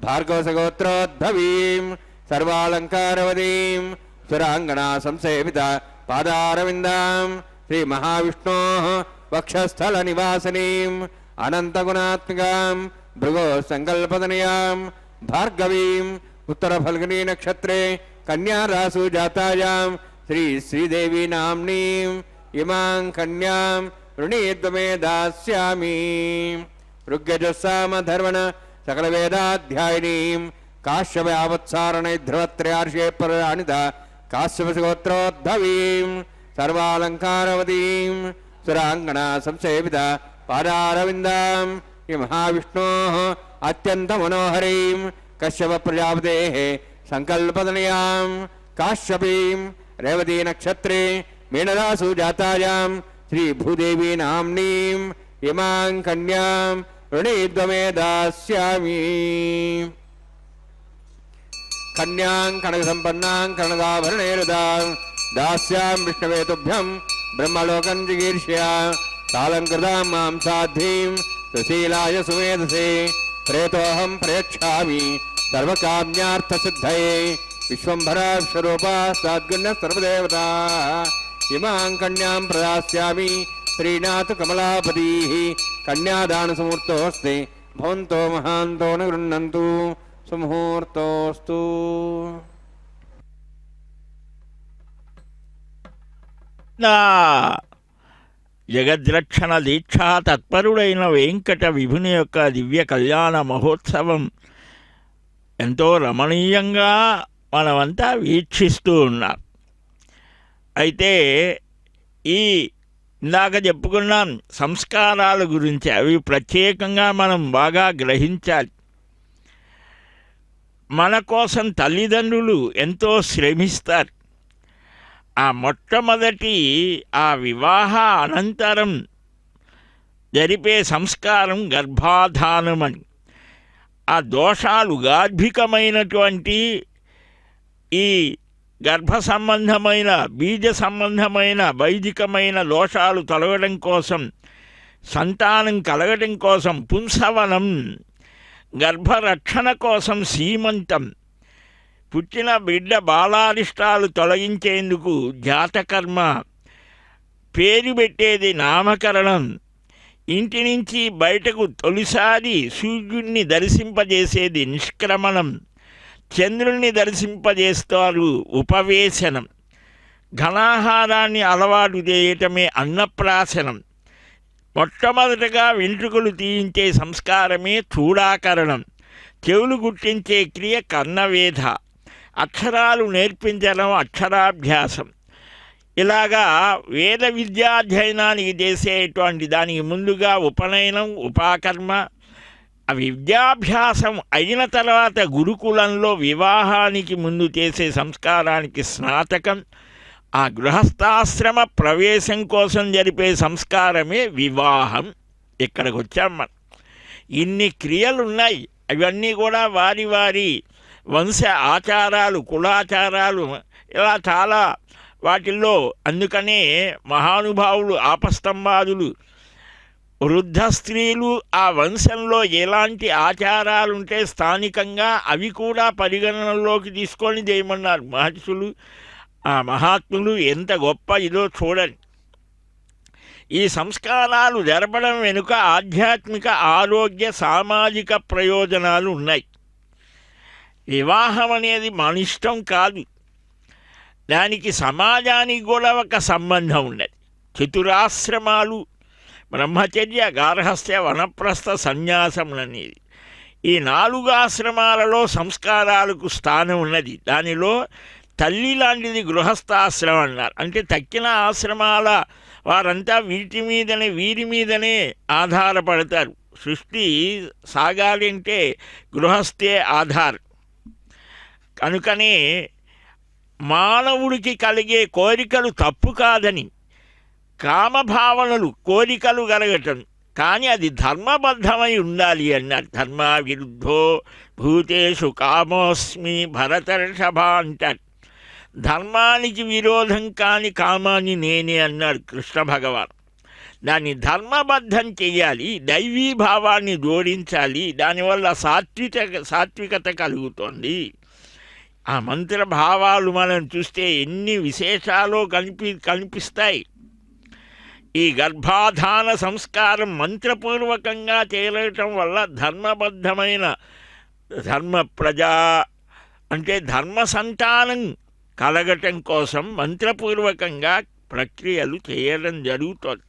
భార్గవసగోత్రోద్భవీం సర్వాలంకారవదీం సురాంగణా సంసేవిత పాదారవిందాం శ్రీ మహావిష్ణోః వక్షస్థల నివాసినీం అనంతగుణాత్మికాం భృగో సంకల్పతనయాం భార్గవీం ఉత్తర ఫల్గునీ నక్షత్రే కన్యా రాసు జాతాయాం శ్రీ శ్రీదేవి నామ్నీం ఇమాం కన్యాం ऋणीद्वमे दास्यामि ऋग्यजुस्सामधर्वण सकल वेदाध्यायिनीं काश्यपयावत्सारणे ध्रुवत्रयार्षे प्रराणित काश्यपगोत्रोद्भवीं सर्वालङ्कारवतीं सुराङ्गना संसेवित पादारविन्दां महाविष्णोः अत्यन्तमनोहरीं कश्यपप्रजापतेः सङ्कल्पतनयां काश्यपीं रेवती नक्षत्रे मीनरासु जातायां श्री भूदेवी नाम्नीं इमां कन्यां ऋणीद्वमे दास्यामि कन्यां कनकसम्पन्नां कर्णदाभरणैरुदां दास्यां विष्णवे तुभ्यं ब्रह्मलोकं जिगीर्ष्या तालङ्कृतां मां साध्वीं सुशीलाय सुमेधसे प्रेतोऽहं प्रयच्छामि सर्वकाम्यार्थसिद्धये विश्वम्भराक्षरूपा साद्गुण्यः सर्वदेवताः इमां कन्यां प्रदास्यामि श्रीनाथ कमलापतिः कन्यादानसमुहूर्तोऽस्ति भवन्तो महान्तो न गृह्णन्तु सुमुहूर्तोऽस्तु జగద్రక్షణ దీక్షా తత్పరుడైన వెంకట విభుని యొక్క దివ్య కళ్యాణ మహోత్సవం ఎంతో రమణీయంగా మనమంతా వీక్షిస్తూ ఉన్నాం. అయితే ఇందాక చెప్పుకున్నాం సంస్కారాల గురించి, అవి ప్రత్యేకంగా మనం బాగా గ్రహించాలి. మన కోసం తల్లిదండ్రులు ఎంతో శ్రమిస్తారు. ఆ మొట్టమొదటి ఆ వివాహ అనంతరం జరిపే సంస్కారం గర్భాధానమని. ఆ దోషాలు గార్భికమైనటువంటి ఈ గర్భ సంబంధమైన బీజ సంబంధమైన వైదికమైన దోషాలు తొలగడం కోసం, సంతానం కలగడం కోసం పుంసవనం, గర్భరక్షణ కోసం సీమంతం, పుట్టిన బిడ్డ బాలారిష్టాలు తొలగించేందుకు జాతకర్మ, పేరు పెట్టేది నామకరణం, ఇంటి నుంచి బయటకు తొలిసారి సూర్యుడిని దర్శింపజేసేది నిష్క్రమణం, చంద్రుణ్ణి దర్శింపజేస్తారు ఉపవేశనం, ఘనాహారాన్ని అలవాటు చేయటమే అన్నప్రాశనం, మొట్టమొదటగా వెంట్రుకలు తీయించే సంస్కారమే చూడాకరణం, చెవులు గుర్తించే క్రియ కర్ణవేధ, అక్షరాలు నేర్పించడం అక్షరాభ్యాసం. ఇలాగా వేద విద్యాధ్యయనానికి చేసేటువంటి దానికి ముందుగా ఉపనయనం, ఉపాకర్మ, ఆ విద్యాభ్యాసం అయిన తర్వాత గురుకులంలో వివాహానికి ముందు చేసే సంస్కారానికి స్నాతకం, ఆ గృహస్థాశ్రమ ప్రవేశం కోసం జరిపే సంస్కారమే వివాహం. ఇక్కడికి వచ్చాం మనం. ఇన్ని క్రియలు ఉన్నాయి. అవన్నీ కూడా వారి వారి వంశ ఆచారాలు, కులాచారాలు, ఇలా చాలా వాటిల్లో. అందుకనే మహానుభావులు, ఆపస్తంభాదులు, వృద్ధ స్త్రీలు ఆ వంశంలో ఎలాంటి ఆచారాలుంటే స్థానికంగా అవి కూడా పరిగణనలోకి తీసుకొని చేయమన్నారు మహర్షులు. ఆ మహాత్ములు ఎంత గొప్ప ఇదో చూడండి. ఈ సంస్కారాలు జరపడం వెనుక ఆధ్యాత్మిక, ఆరోగ్య, సామాజిక ప్రయోజనాలు ఉన్నాయి. వివాహం అనేది మన ఇష్టం కాదు, దానికి సమాజానికి కూడా ఒక సంబంధం ఉన్నది. చతురాశ్రమాలు బ్రహ్మచర్య, గార్హస్థ్య, వనప్రస్థ, సన్యాసములనేది. ఈ 4 ఆశ్రమాలలో సంస్కారాలకు స్థానం ఉన్నది. దానిలో తల్లి లాంటిది గృహస్థాశ్రమం అన్నారు. అంటే తక్కిన ఆశ్రమాల వారంతా వీరి మీదనే ఆధారపడతారు. సృష్టి సాగాలి అంటే గృహస్థే ఆధారం. కనుకనే మానవుడికి కలిగే కోరికలు తప్పు కాదని, కామభావనలు కోరికలు కలగటం, కానీ అది ధర్మబద్ధమై ఉండాలి అన్నారు. ధర్మ విరుద్ధో భూతేషు కామోస్మి భరతర్షభ అంటారు. ధర్మానికి విరోధం కాని కామాన్ని నేనే అన్నాడు కృష్ణ భగవాన్. దాన్ని ధర్మబద్ధం చెయ్యాలి, దైవీ భావాన్ని జోడించాలి. దానివల్ల సాత్వికత కలుగుతోంది. ఆ మంత్ర భావాలు మనం చూస్తే ఎన్ని విశేషాలు కనిపిస్తాయి. ఈ గర్భాధాన సంస్కారం మంత్రపూర్వకంగా చేయటం వల్ల ధర్మబద్ధమైన ప్రజా అంటే ధర్మ సంతానం కలగటం కోసం మంత్రపూర్వకంగా ప్రక్రియలు చేయడం జరుగుతుంది.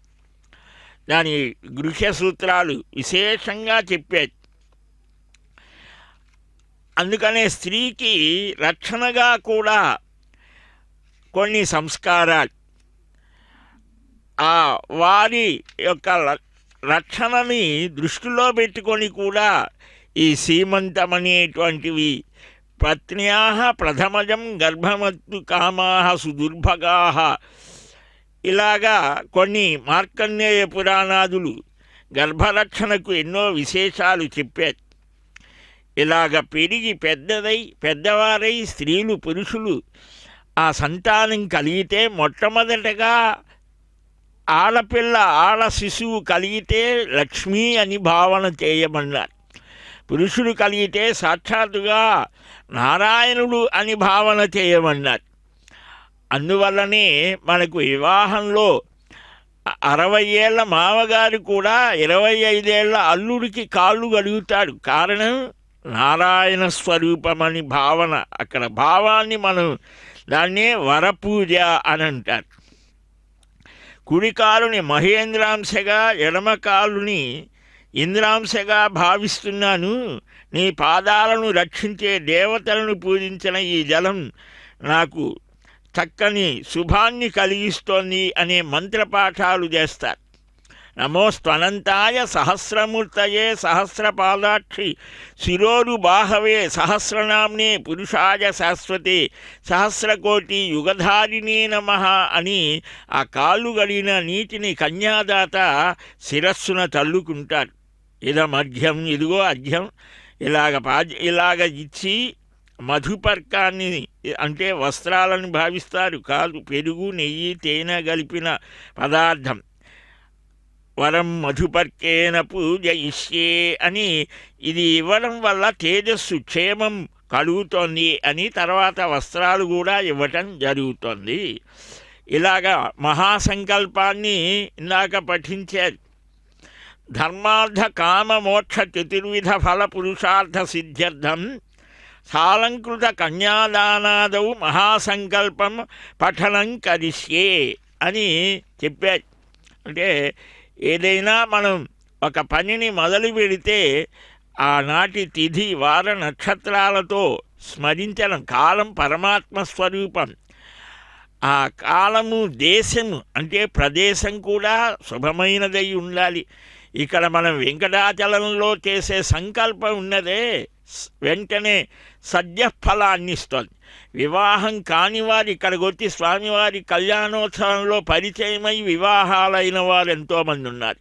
దాని గృహ్య సూత్రాలు విశేషంగా చెప్పారు. అందుకనే స్త్రీకి రక్షణగా కూడా కొన్ని సంస్కారాలు, వారి యొక్క రక్షణని దృష్టిలో పెట్టుకొని కూడా ఈ సీమంతం అనేటువంటివి పత్న్యా ప్రథమజం గర్భమత్తు కామాః సుదుర్భగాః, ఇలాగా కొన్ని మార్కండేయ పురాణాదులు గర్భరక్షణకు ఎన్నో విశేషాలు చెప్పారు. ఇలాగ పెరిగి పెద్దవారై స్త్రీలు పురుషులు ఆ సంతానం కలిగితే మొట్టమొదటగా ఆడ శిశువు కలిగితే లక్ష్మీ అని భావన చేయమన్నారు. పురుషుడు కలిగితే సాక్షాత్తుగా నారాయణుడు అని భావన చేయమన్నారు. అందువల్లనే మనకు వివాహంలో 60 ఏళ్ల మామగారు కూడా 25 ఏళ్ల అల్లుడికి కాళ్ళు కడుగుతాడు. కారణం నారాయణ స్వరూపమని భావన. అక్కడ భావాన్ని మనం దాన్నే వరపూజ అని అంటారు. కుడి కాలుని మహేంద్రాంశగా, ఎడమ కాలుని ఇంద్రాంశగా భావిస్తున్నాను. నీ పాదాలను రక్షించే దేవతలను పూజించిన ఈ జలం నాకు చక్కని శుభాన్ని కలిగిస్తోంది అనే మంత్రపాఠాలు చేస్తారు. నమోస్త్వనంతాయ సహస్రమూర్తయే సహస్రపాదాక్షి శిరోరు బాహవే సహస్రనామ్నే పురుషాయ శాశ్వతే సహస్రకోటి యుగధారిణే నమః అని ఆ కాళ్ళు గడిగిన నీటిని కన్యాదాత శిరస్సున చల్లుకుంటారు. ఇదమర్ఘ్యం, ఇదిగో అర్ఘ్యం, ఇలాగ ఇచ్చి మధుపర్కాన్ని అంటే వస్త్రాలను భావిస్తారు. కాదు, పెరుగు, నెయ్యి, తేనె కలిపిన పదార్థం. వరం మధుపర్కేన పూజయిష్యే అని ఇది ఇవ్వడం వల్ల తేజస్సు క్షేమం కలుగుతోంది అని తర్వాత వస్త్రాలు కూడా ఇవ్వటం జరుగుతోంది. ఇలాగా మహాసంకల్పాన్ని ఇందాక పఠించారు. ధర్మార్థ కామ మోక్ష చతుర్విధ ఫల పురుషార్థ సిద్ధ్యర్థం సాలంకృత కన్యాదానాదౌ మహాసంకల్పం పఠనం కరిష్యే అని చెప్పారు. అంటే ఏదైనా మనం ఒక పనిని మొదలు పెడితే ఆనాటి తిథి వార నక్షత్రాలతో స్మరించడం. కాలం పరమాత్మ స్వరూపం. ఆ కాలము, దేశము అంటే ప్రదేశం కూడా శుభమైనదై ఉండాలి. ఇక్కడ మనం వెంకటాచలంలో చేసే సంకల్పం ఉన్నదే వెంటనే సద్యఫలాన్ని ఇస్తుంది. వివాహం కాని వారు ఇక్కడికి వచ్చి స్వామివారి కళ్యాణోత్సవంలో పరిచయమై వివాహాలైన వారు ఎంతోమంది ఉన్నారు.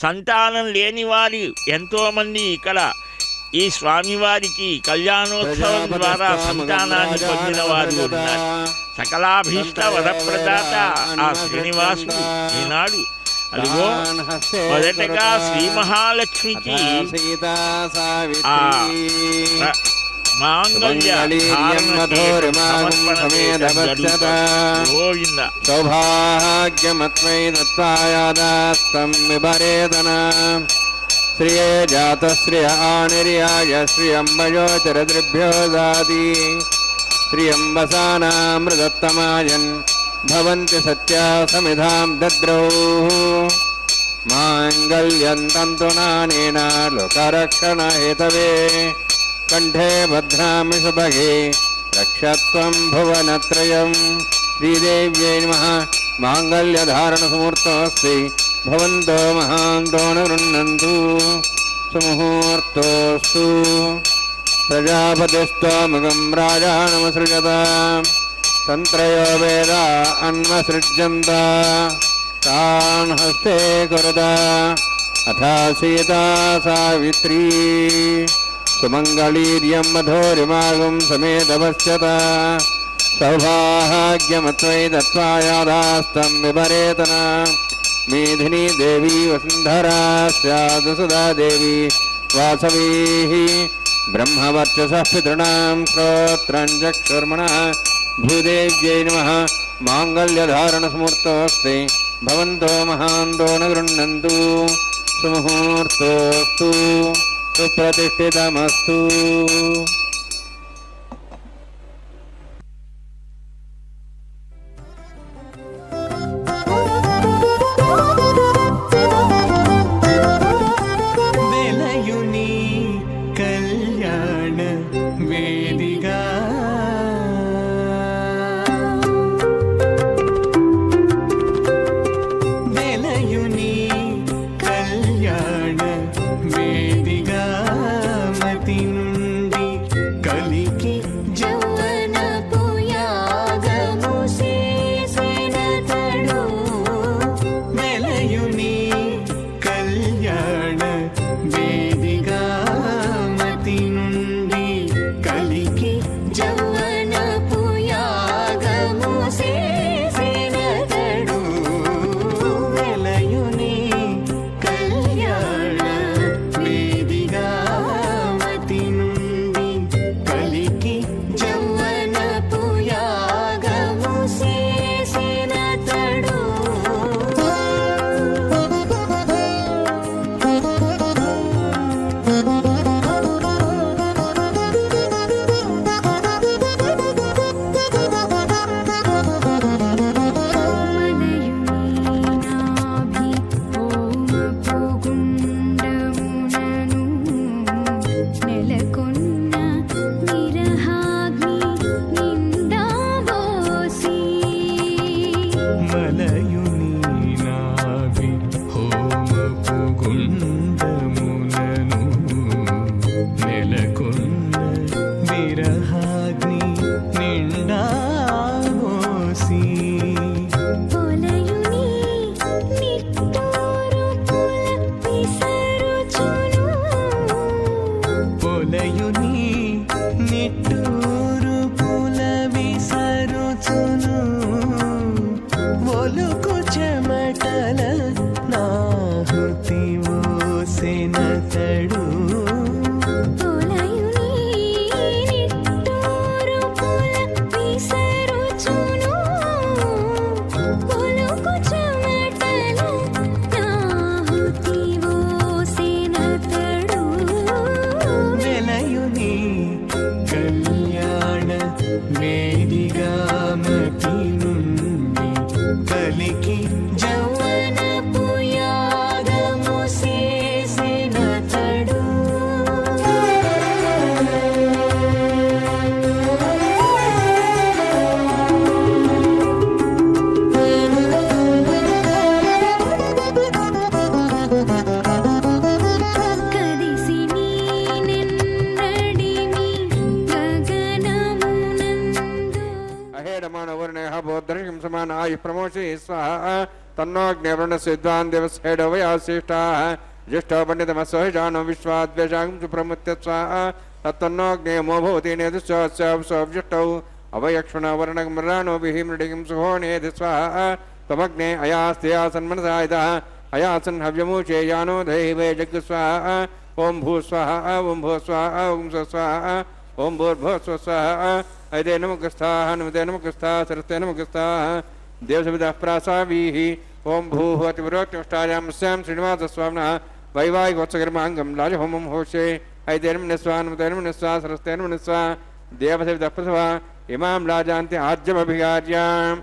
సంతానం లేని వారు ఎంతోమంది ఇక్కడ ఈ స్వామివారికి కళ్యాణోత్సవం ద్వారా సంతానాన్ని పొందిన వారు ఉన్నారు. సకలాభీష్ట వరప్రదాత ఆ శ్రీనివాసుడు ఈనాడు అదిగో మొదటగా శ్రీ మహాలక్ష్మికి ఆ మాంగళ్య గోవింద సౌభాగ్యమత్వై దత్తాయాదాస్తం విభరేదన శ్రియే జాత శ్రియ ఆనిర్యాయ శ్రియంబయోచరద్రిభ్యో దాది శ్రియంబసానామృతత్తమాయన్ భవంతి సత్యా సమిధాం దద్రౌ మాంగళ్యం తంతునానేన లోకరక్షణహేతవే కంఠే భద్రామి సుభగే రక్షత్వం భువనత్రయం. శ్రీదేవ్యై నమః. మాంగళ్యధారణసుముహూర్తోऽस्ति భవంతో మహాంతో గృహ్ణन्तు. సుముహూర్తోऽस्तु. ప్రజాపతిస్త్వామగం రాజానమసృజత తంత్రయో వేద అన్వసృజ్యంత తాన్ హస్తే కురుత అథ సీతా సావిత్రీ సుమంగళీర్యం మధోరిమాగం సమేతపశ్యత సౌభాగ్యమత్వై దత్వాయాదాస్తం విపరేతన మేధినీ దేవీ వసుంధరా స్యాదు సదా దేవీ వాసవీ బ్రహ్మవర్చసః పితॄణాం శ్రోత్రం చక్షుర్మణః. భూదేవ్యై నమః. మాంగళ్యధారణసుముహూర్తోऽस्ति భవంతో మహాంతో గృహ్ణन्तు. సుముహూర్తోऽस्तु. సుప్రతిష్ఠితమస్తు. వెలయుని కళ్యాణ వేదిగా వెలయుని కళ్యాణ వేదిగా మతి నుండి కలికి జౌవనపు యాగము చేసినతడు. వెలయుని కళ్యాణ వేదిగా మతి నుండి కలికి జౌవనపు యాగము చేసినతడు. వెలయుని కళ్యాణ వేదిగా మతి నుండి కలికి జౌవనపు యాగము చేసినతడు. మనయుని హోమపు గుండమునను నెలకొన్న విరహాగ్ని నిండా బోసి. మలయుని నాభి హోమపు గుండములను నెలకొన్న విరహాగ్ని నిండా మోసి. పొలయుని నిట్టూరు పుల విసరుచును. పొలయుని నిట్టూరు పుల విసరుచును. ఒలుకు చెమటల నాహుతి ఓసెనతడు. పొలయుని నిట్టూరు పుల విసరుచును. పొలుకు చెమటల నాహుతి ఓసెనతడు. వెలయుని కళ్యాణ వేదిగా మతి నుండి కలికి జౌవనపు యాగము చేసినతడు. కదిసి నీనెన్నడిమి గగనమునందు. అహేడమానవర్ణేహ బోద్ధర్షం సమానాయ ప్రమోషే స్వాహ. తన్నోగ్నివరుణస్ విద్వాన్ దేవసేడో వయాశిష్టాః. జ్యేష్ఠో పండితమస్వహిజానో విశ్వాద్వేషాగం సుప్రముత్య స్వాహ. తత్తన్నోగ్నేయమో భవతి నేదుస్వాస్యావసోవ్యుష్టౌ. అవయక్ష్మణవర్ణగమరాణో విహిమృడిగిం సుహోణేది స్వాహ. त्वमग्ने अयास्त्यासन्मनसायतः अयासन् हव्यमूचे यानो दैवे जग् स्वाहा ओं भू स्वाहा ओं भू स्वाहा ओं स्वाहा ओं भूर्भुवः स्वाहा ऐते नमकस्थाः नमते नमकस्थाः सरस्ते नमकस्थाः देवसविदः प्रासावीः ओं भूः अतिपुरोक्तिष्ठायां स्यां श्रीनिवासस्वामिनः वैवाहिकोत्सकर्माङ्गं लाजहोमं होषे ऐते नमः नमते नमः सरस्ते नमः देवसविदः प्रसवा इमां लाजान्ति आज्यमभिगार्याम्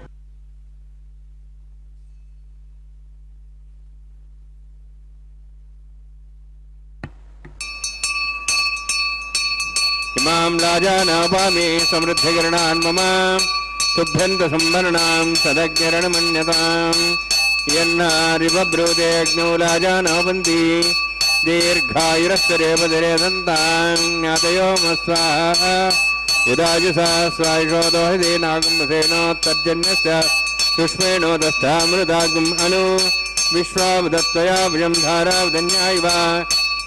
इमां लाजानापामि समृद्धिकरणान् मम तुभ्यन्तसंवरणां सदग्निरणमन्यताम् यन्नारिबब्रूतेऽग्नौ लाजानोपन्ति दीर्घायुरस्तरेपतिरे दन्तां ज्ञातयोमस्वाहा उदाजुषा स्वायुषोदोहिते नागुम्भसेनोत्तर्जन्यस्य सुष्मेणोदस्थामृतागुम् अनु विश्वावदत्त्वया भुजं धारावदन्यायिव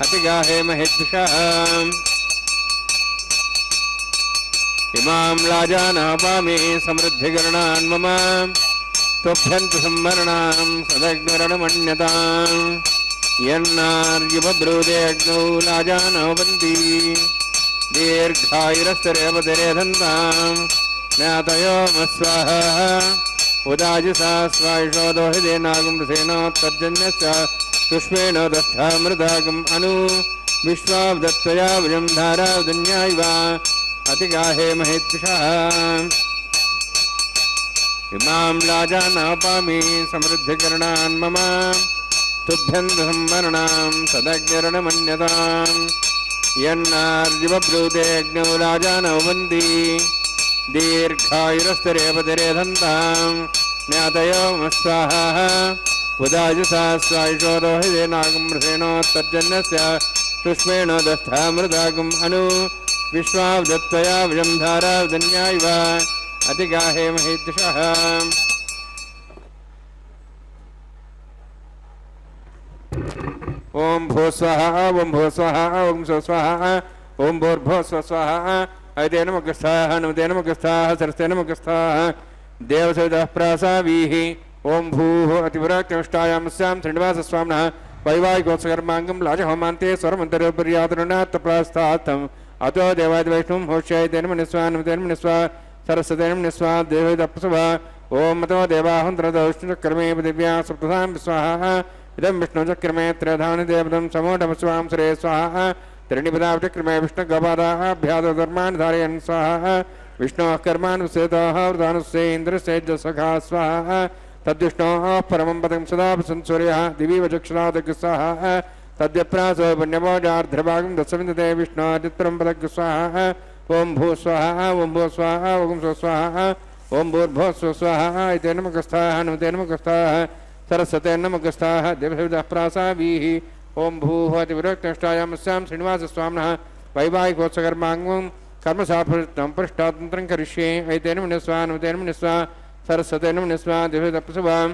अतिगाहे महेद्विषः इमां लाजानापामि समृद्धिकरणान् मम तुभ्यन्तसंवरणां सदग्निरणमन्यताम् यन्नार्युपब्रूते अग्नौ लाजानोपन्ति दीर्घायुरस्तरेपतिरे दन्तां ज्ञातयोमस्वाहा उदाजुषा स्वायुषो दोहिते नागुम्भसेनोत्तर्जन्यस्य सुष्मेणोदस्थामृतागुम् अनु विश्वावदत्त्वया भुजं धारावदन्यायिव अतिगाहे महेद्विषः इमां लाजानापामि समृद्धिकरणान् मम तुभ्यन्तसंवरणां सदग्निरणमन्यताम् यन्नार्युपब्रूते अग्नौ लाजानोपन्ति दीर्घायुरस्तरेपतिरे दन्तां ज्ञातयोमस्वाहा उदाजुषा स्वायुषो दोहिते नागुम्भसेनोत्तर्जन्यस्य सुष्मेणोदस्थामृतागुम् अनु विश्वावदत्त्वया भुजं धारावदन्यायिव अतिगाहे महेद्विषः ओं भो स्वाहा ओं भो स्वाहा ओं सो स्वाहा ओं भूर्भुवः स्वस्वाहा ऐते नमस्ताः नमते नमस्ताः सरस्ते नमस्ताः देवसवितः प्रासावीः ओं भूः अतिपुराक्तमिष्टायामस्यां श्रीनिवासस्वामिनः वैवाहिकोत्सकर्माङ्गं लाजहोमान्ते स्वरमन्तरोपर्यातरुणात्तप्रास्तात्तम् अतो देवादिवैष्णवं होष्यायते नमः नमते नमः सरस्वते नमः देवैतप्सुभा ओं मतो देवाहन्त्रदौष्णचक्रमे दिव्या सप्तसां स्वाहा इदं विष्णुचक्रमे त्रयधानि देवतं समोढमस्वां सुरे स्वाहा त्रीणिपदावचक्रमे विष्णुगोपादाभ्यादधर्मान् धारयन् स्वाहा विष्णोः कर्मान् विसेताः वृतानुस्से इन्द्रस्येज सखा स्वाहा तद्विष्णोः परमं पदं सदा संसूर्यः दिवीव चक्षुरादग् स्वाहा तद्यप्रासो पुण्यमोजार्ध्रभागं दशविन्दते विष्णोदित्रं पदग् स्वाहा ओं भू स्वाहा ओं भू स्वाहा ओं सो स्वाहा ओं भूर्भुवः स्वस्वाहा इति नमस्ताः नमते नमस्ताः सरस्वते नमस्ताः देवसवितः प्रासावीः ओं भूः अतिविरक्तनिष्ठायामस्यां श्रीनिवासस्वामिनः वैवाहिकोत्सकर्माङ्गं कर्मसाफलं पृष्ठातन्त्रं करिष्ये ऐते नमः नमते नमः सरस्वते नमः देवसवितः प्रसवाम्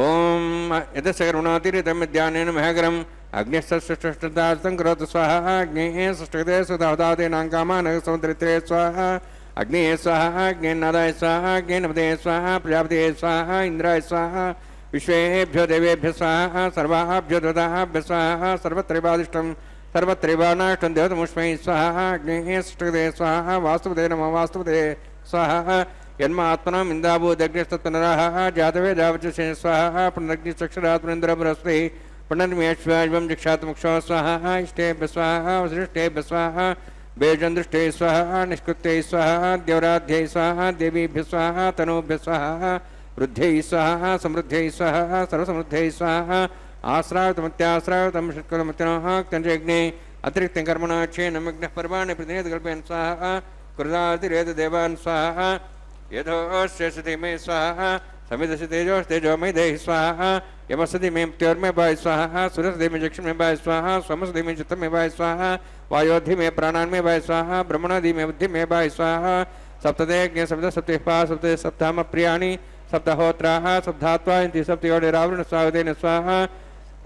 ओं यतस्य करुणातिरितं विद्यानेन महगरम् अग्निस्तष्टष्टतास्तं करोतु स्वाहा अग्नेः षष्ठगते सुधावतातेनां कामान् समुद्रित्रे स्वाहा अग्नेः स्वाहा अग्नेन्नादाय स्वाहा अग्नेनपते स्वाहा प्रजापते स्वाहा इन्द्राय स्वाहा विश्वेभ्यो देवेभ्यः स्वाहा सर्वाभ्यो देवताभ्यः स्वाहा सर्वत्रैवादिष्टं सर्वत्रैवानाष्टं देवतमुष्मै स्वाहा अग्नेः षष्ठगते स्वाहा वास्तुपते नमः वास्तुपते स्वाहा यन्मात्मनाम् इन्दाभूदग्निस्तत्पुनराः जातवेदावचसे स्वाहा पुनरग्निश्चक्षुरात्मनेन्द्र बृहस्पति पुनर्मेश्वं जिक्षात्मुक्षो स्वाहा इष्टेभ्यः स्वाहा वसिष्ठेभ्यः स्वाहा बेजन्दृष्टे स्वाहा निष्कृत्यै स्वाहा देवराध्यै स्वाहा देवीभ्यः स्वाहा तनूभ्यः स्वाहा वृद्ध्यै स्वाहा समृद्ध्यै स्वाहा सर्वसमृद्ध्यै स्वाहा आश्रावतमत्याश्रावतं षट्कुलमतिनः क्तञ्जयज्ञे अतिरिक्तं कर्मणः क्षेनमग्नः पर्वाणि प्रतिनिधिकल्पयन् स्वाहा कृतातिरेतदेवान् स्वाहा यथोश्चेषति मे स्वाहा समिदसि तेजोमय देहि स्वाहा यमसति मे मृत्योर्मे भाय स्वाहा सुरसति मे चक्षु में भाय स्वाहा स्वमसति मे चित्त में भाय स्वाहा वायोधि में प्राणान में भाय स्वाहा ब्रह्मणादि में बुद्धि में भाय स्वाहा सप्तते ज्ञ सप्त सप्तपा सप्ते सप्ताम प्रियाणि सप्तहोत्राः सप्तात्वा इति सप्तयोनिरावृण स्वागतेन स्वाहा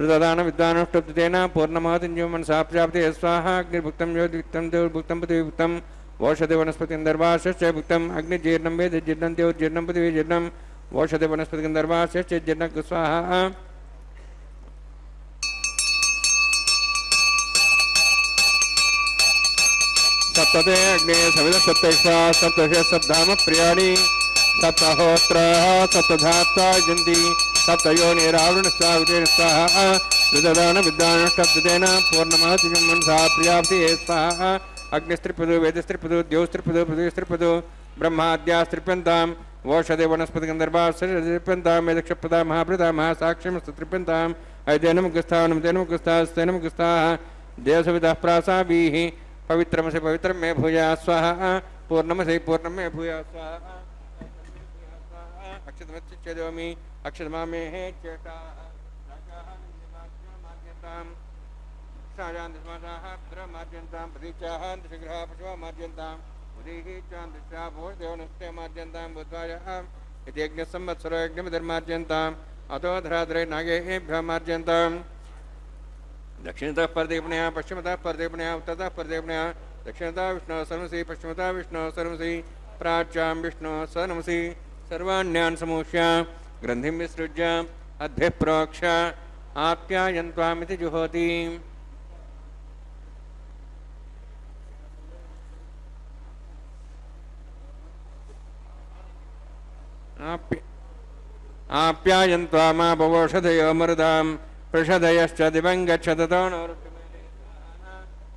रुददान विद्वानुष्टुप्तेन पूर्णमहतिञ्जो मनसा प्राप्ते स्वाहा अग्निर्भुक्तं ज्योतिभुक्तं देवभुक्तं पृथ्वीभुक्तं वोषधि वनस्पतिगन्धर्वाश्च भुक्तम् अग्निजीर्णं वेद जीर्णं देवजीर्णं पृथ्वीजीर्णं वोषधि वनस्पतिगन्धर्वाश्च जीर्णं स्वाहा सप्तते अग्ने सविद सप्तैषा सप्तश सप्ताम प्रियाणि सप्तहोत्राः सप्तधात्वा जन्ति सप्तयोनिरावृण स्वागतेन स्वाहा रुददान विद्वानुष्टब्देन पूर्णमहतिं मनसा प्रियाप्ति स्वाहा अग्निस्त्रिपदु वेदस्त्रिपदु द्योस्त्रिपदु पृथ्वीस्त्रिपदु ब्रह्माद्यास्त्रिप्यन्तां वोषधे वनस्पतिगन्धर्वास्त्रिप्यन्तां वेदक्षप्रदा महाप्रदा महासाक्ष्यमस्त्रिप्यन्ताम् ऐतेन मुखस्थाः नमतेन मुखस्थास्तेन मुखस्थाः देवसवितः प्रासावीः పవిత్రమసి పవిత్రం మే భూయా స్వాహ పూర్ణమసి పూర్ణం మే భూయా స్వాహ అక్షతమచ్చేదోమి అక్షతమామే చేష్టాం మార్జంతాం ప్రతీక్షాः దశగ్రహ పశువ మార్జంతాం ఉదీః చాంద్రశ్చా భూదేవనస్తే మార్జంతాం బుద్ధ్వాయ ఇది యజ్ఞ సంవత్సరో యజ్ఞమిదర్మార్జంతాం అతో ధరాధరే నాగేభ్య మార్జంతాం దక్షిణతः పరదీపణయ పశ్చిమతः పరదీపణయ ఉత్తరతः పరదీపణయ దక్షిణతः విష్ణు సర్వసి పశ్చిమతः విష్ణు సర్వసి ప్రాచ్యాం విష్ణు సర్వసి సర్వాణ్యాన్ సమూష్య గ్రంథిం విసృజ్య అద్భిః ప్రోక్ష ఆప్యాయన్త్వామితి జుహోతి. ఆప్యాయన్త్వామా భవోషధయో మరుదాం పృషదయశ్చ దివం గచ్చతతో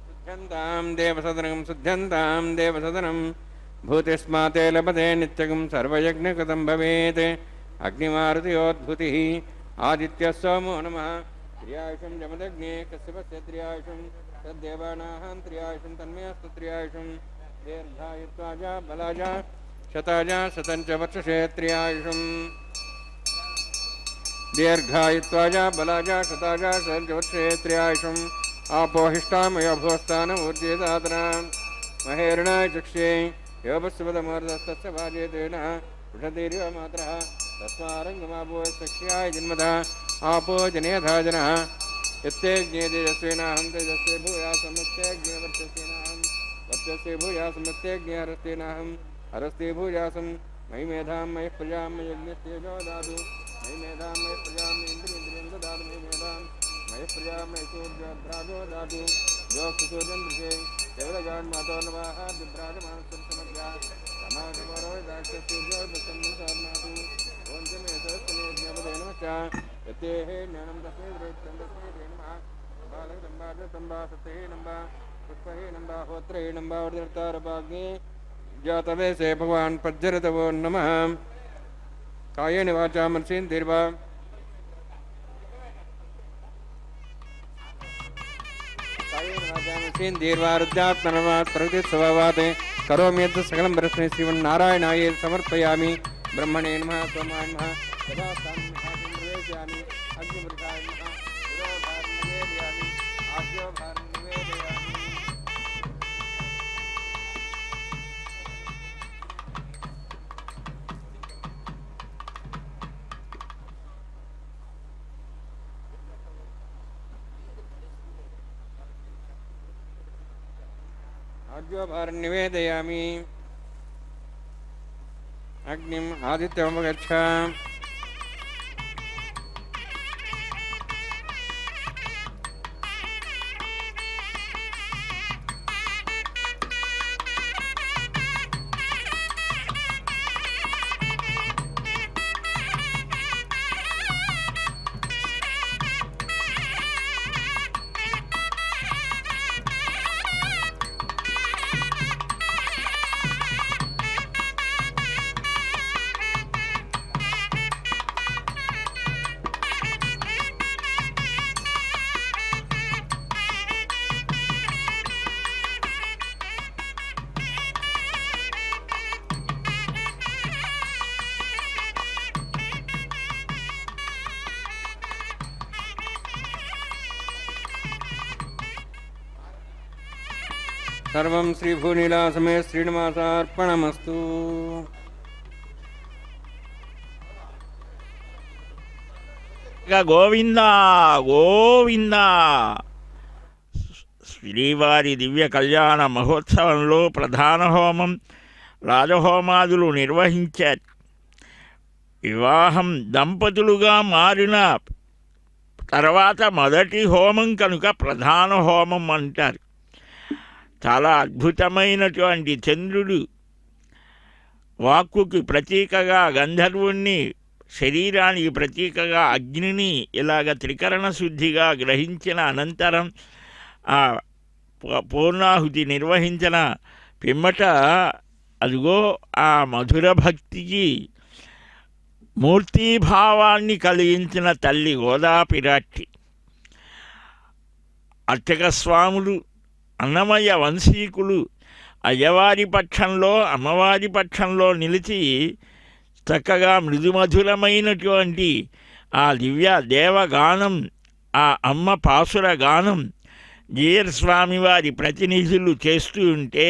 శుద్ధ్యంతాం దేవసదనం శుద్ధ్యంతాం దేవసదనం భూతిస్మాతే లభతే నిత్యగం సర్వయజ్ఞకృతం భవేత్. అగ్నిమారుతయోద్భుతి ఆదిత్య సోమో నమః త్రియాయుషం జమదగ్నే కశ్యపస్య త్రియాయుషం తద్దేవానాహం త్రియాయుషం తన్మయస్తు త్రియాయుషం దీర్ఘాయుత్వాజ బలాజ శతాజ శతంచ వర్షసే త్రియాయుషం దీర్ఘాయుత్వాజ బలాజ శతాజ శతంచ వర్షే త్రియాయుషం ఆపోహిష్టామయ భూస్థానం ఊర్జేదాతన మహేరణాయ చక్షే యోపస్వదమర్దస్తస్య వాజేతేన వృషదీర్ఘ మాత్రః తస్మారంగమాభో సఖ్యాయ జన్మద ఆపో జనేధా జనః యత్తే జ్ఞే తేజస్వేనాహం తేజస్వే భూయా సమస్తే జ్ఞే వర్చస్వేనాహం వర్చస్వే భూయా సమస్తే జ్ఞే హరస్तेनाहं हरस्ते भूयासं मयि मेधां मयि प्रजां मयि यज्ञस्तेजो दातु मयि मेधां मयि प्रजां इन्द्रियं ददातु मयि मेधां मयि प्रजां मयि सूर्यभ्राजो दातु योगसुसूर्यं दृशे देवरगान् मातो नमः दिव्राजमानसं समग्रा समाजवरो दाक्षसूर्यो प्रसन्नसारनातु ओं च मे सहस्रने ज्ञापदे नमश्च यतेः ज्ञानं तस्मै दृष्टं तस्मै ते नमः बालकम्बाजतम्बा सत्ये नम्बा पुष्पहे नम्बा होत्रे नम्बा वर्धनतारपाग्ने जातवे से भगवान पज्जरतवो नमः. कायेन वाचा मनसेन्द्रिर्वा कायेन वाचा मनसेन्द्रिर्वा रुद्रात्मनवात् प्रकृतिस्वभावात् करोमि यत् सकलं परस्मै श्रीमन्नारायणाय समर्पयामि. ब्रह्मणे नमः सोमाय नमः तदा साम्यहासंप्रवेशयामि अग्निपुरुषाय नमः पुरोभारं निवेदयामि आज्योभारं निवेदयामि. आज्योभारं निवेदयामि अग्निम् आदित्यमगच्छ. सर्वं श्रीभूनीलासमे श्रीनिवासार्पणमस्तु. గోవింద గోవింద. శ్రీవారి దివ్య కళ్యాణ మహోత్సవంలో ప్రధాన హోమం రాజహోమాదులు నిర్వహించారు. వివాహం దంపతులుగా మారిన తర్వాత మొదటి హోమం కనుక ప్రధాన హోమం అంటారు. చాలా అద్భుతమైనటువంటి చంద్రుడు వాక్కుకి ప్రతీకగా గంధర్వుణ్ణి, శరీరానికి ప్రతీకగా అగ్నిని ఇలాగ త్రికరణ శుద్ధిగా గ్రహించిన అనంతరం ఆ పూర్ణాహుతి నిర్వహించిన పిమ్మట అదిగో ఆ మధుర భక్తికి మూర్తీభావాన్ని కలిగించిన తల్లి గోదాపిరాట్టి. అర్చక స్వాములు అన్నమయ్య వంశీకులు అయ్యవారి పక్షంలో అమ్మవారి పక్షంలో నిలిచి చక్కగా మృదుమధురమైనటువంటి ఆ దివ్య దేవగానం, ఆ అమ్మ పాసుర గానం జీయర్ స్వామివారి ప్రతినిధులు చేస్తూ ఉంటే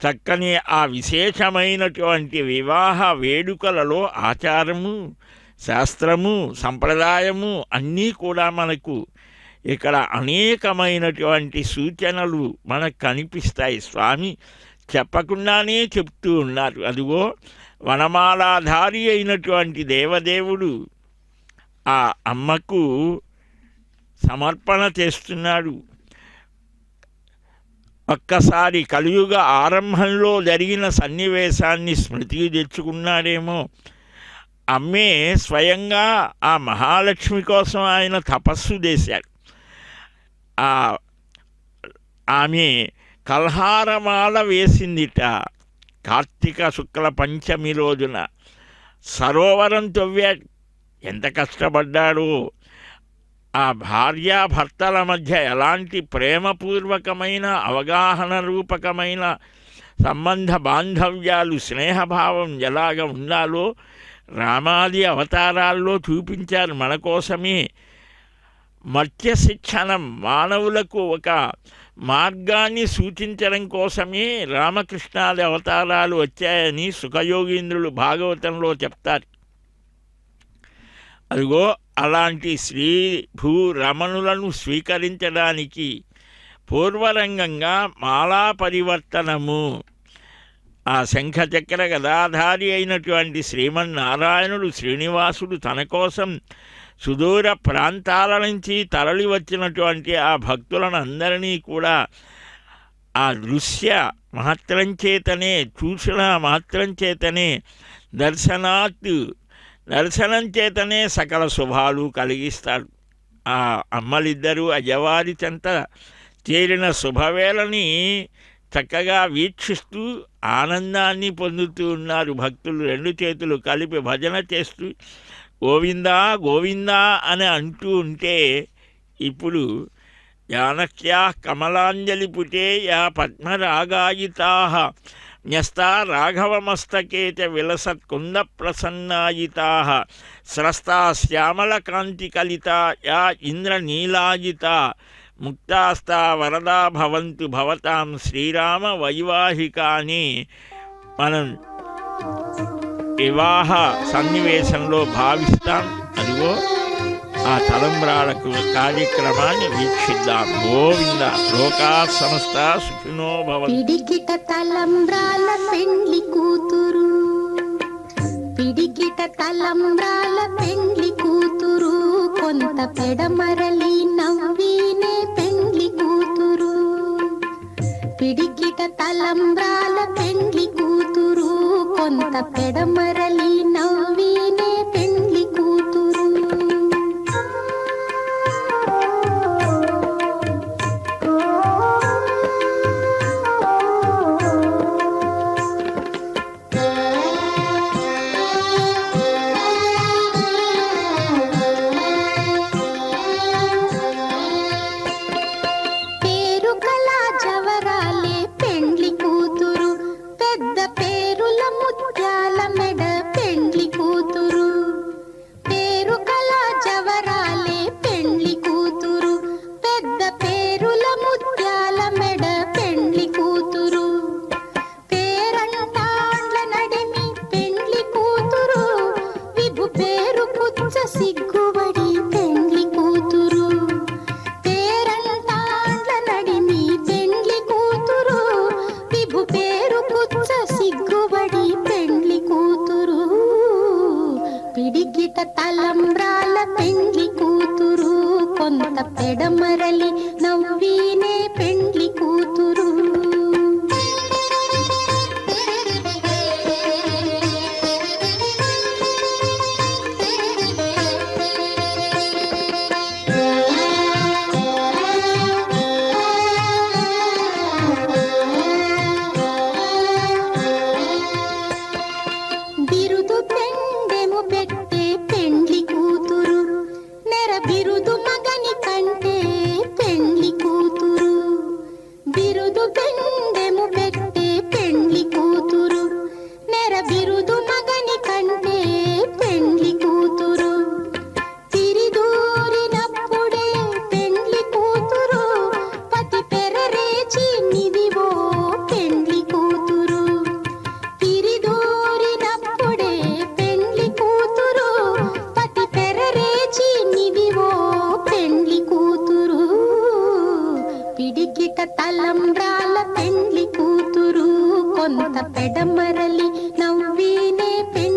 చక్కని ఆ విశేషమైనటువంటి వివాహ వేడుకలలో ఆచారము, శాస్త్రము, సంప్రదాయము అన్నీ కూడా మనకు ఇక్కడ అనేకమైనటువంటి సూచనలు మనకు కనిపిస్తాయి. స్వామి చెప్పకుండానే చెప్తూ ఉన్నారు. అదిగో వనమాలాధారి అయినటువంటి దేవదేవుడు ఆ అమ్మకు సమర్పణ చేస్తున్నాడు. ఒక్కసారి కలియుగ ఆరంభంలో జరిగిన సన్నివేశాన్ని స్మృతికి తెచ్చుకున్నాడేమో. అమ్మే స్వయంగా ఆ మహాలక్ష్మి కోసం ఆయన తపస్సు చేశాడు. ఆమె కల్హారమాల వేసిందిట. కార్తీక శుక్ల పంచమి రోజున సరోవరం తవ్వాడు. ఎంత కష్టపడ్డాడో. ఆ భార్యాభర్తల మధ్య ఎలాంటి ప్రేమపూర్వకమైన అవగాహన రూపకమైన సంబంధ బాంధవ్యాలు, స్నేహభావం ఎలాగ ఉండాలో రామాది అవతారాల్లో చూపించారు మన కోసమే. మత్స్య శిక్షణం, మానవులకు ఒక మార్గాన్ని సూచించడం కోసమే రామకృష్ణాది అవతారాలు వచ్చాయని సుఖయోగీంద్రులు భాగవతంలో చెప్తారు. అదిగో అలాంటి శ్రీ భూ రమణులను స్వీకరించడానికి పూర్వరంగంగా మాలా పరివర్తనము, ఆ శంఖచక్ర గదాధారి అయినటువంటి శ్రీమన్నారాయణుడు శ్రీనివాసుడు తన కోసం సుదూర ప్రాంతాల నుంచి తరలి వచ్చినటువంటి ఆ భక్తులను అందరినీ కూడా ఆ దృశ్య మాత్రం చేతనే, చూసిన మాత్రం చేతనే, దర్శనం చేతనే సకల శుభాలు కలిగిస్తాడు. ఆ అమ్మలిద్దరూ అయ్యవారి చెంత చేరిన శుభవేళని చక్కగా వీక్షిస్తూ ఆనందాన్ని పొందుతూ ఉన్నారు భక్తులు. రెండు చేతులు కలిపి భజన చేస్తూ గోవిందా గోవిందా అని అంటూ ఉంటే, ఇప్పుడు జానక్యా కమలాంజలి పుటే యా పద్మరాగాయితా న్యస్తా రాఘవమస్తకే చ విలసత్కుంద ప్రసన్నాయితా స్రస్తా శ్యామలకాంతికలితా యా ఇంద్రనీలాయితా ముక్తాస్తా వరదా భవంతు భవతాం శ్రీరామ వైవాహికాని మనం వివాహ సన్నివేశంలో భావిస్తాం. అదిగో ఆ తలంబ్రాలకు కార్యక్రమాన్ని వీక్షిద్దాం. గోవింద లోకా సమస్త సుఖినో భవంతు. పిడికిట తలంబ్రాల పెండ్లి కూతురు, పిడికిట తలంబ్రాల పెండ్లి కూతురు, కొంత పెడమరలి నవ్వీనే పెండ్లి కూతురు. పిడికిట తలంబ్రాల పెండ్లి కూతురు, కొంత పెడమరలి నవ్వీనే పెండ్లి కూతురు. పిడికిట తలంబ్రాల పెండ్లి కూతురు, కొంత పెడమరలి నవ్వీనే పెండ్లి కూతురు. బిరుదు పెండెము పెట్టే పెండ్లి కూతురు, నెర బిరుదు మగని కంటే పెండ్లి కూతురు. తలంబ్రాల పెండ్లి కూతురు కొంత పెడమరలి నవ్వీనే పెండ్లి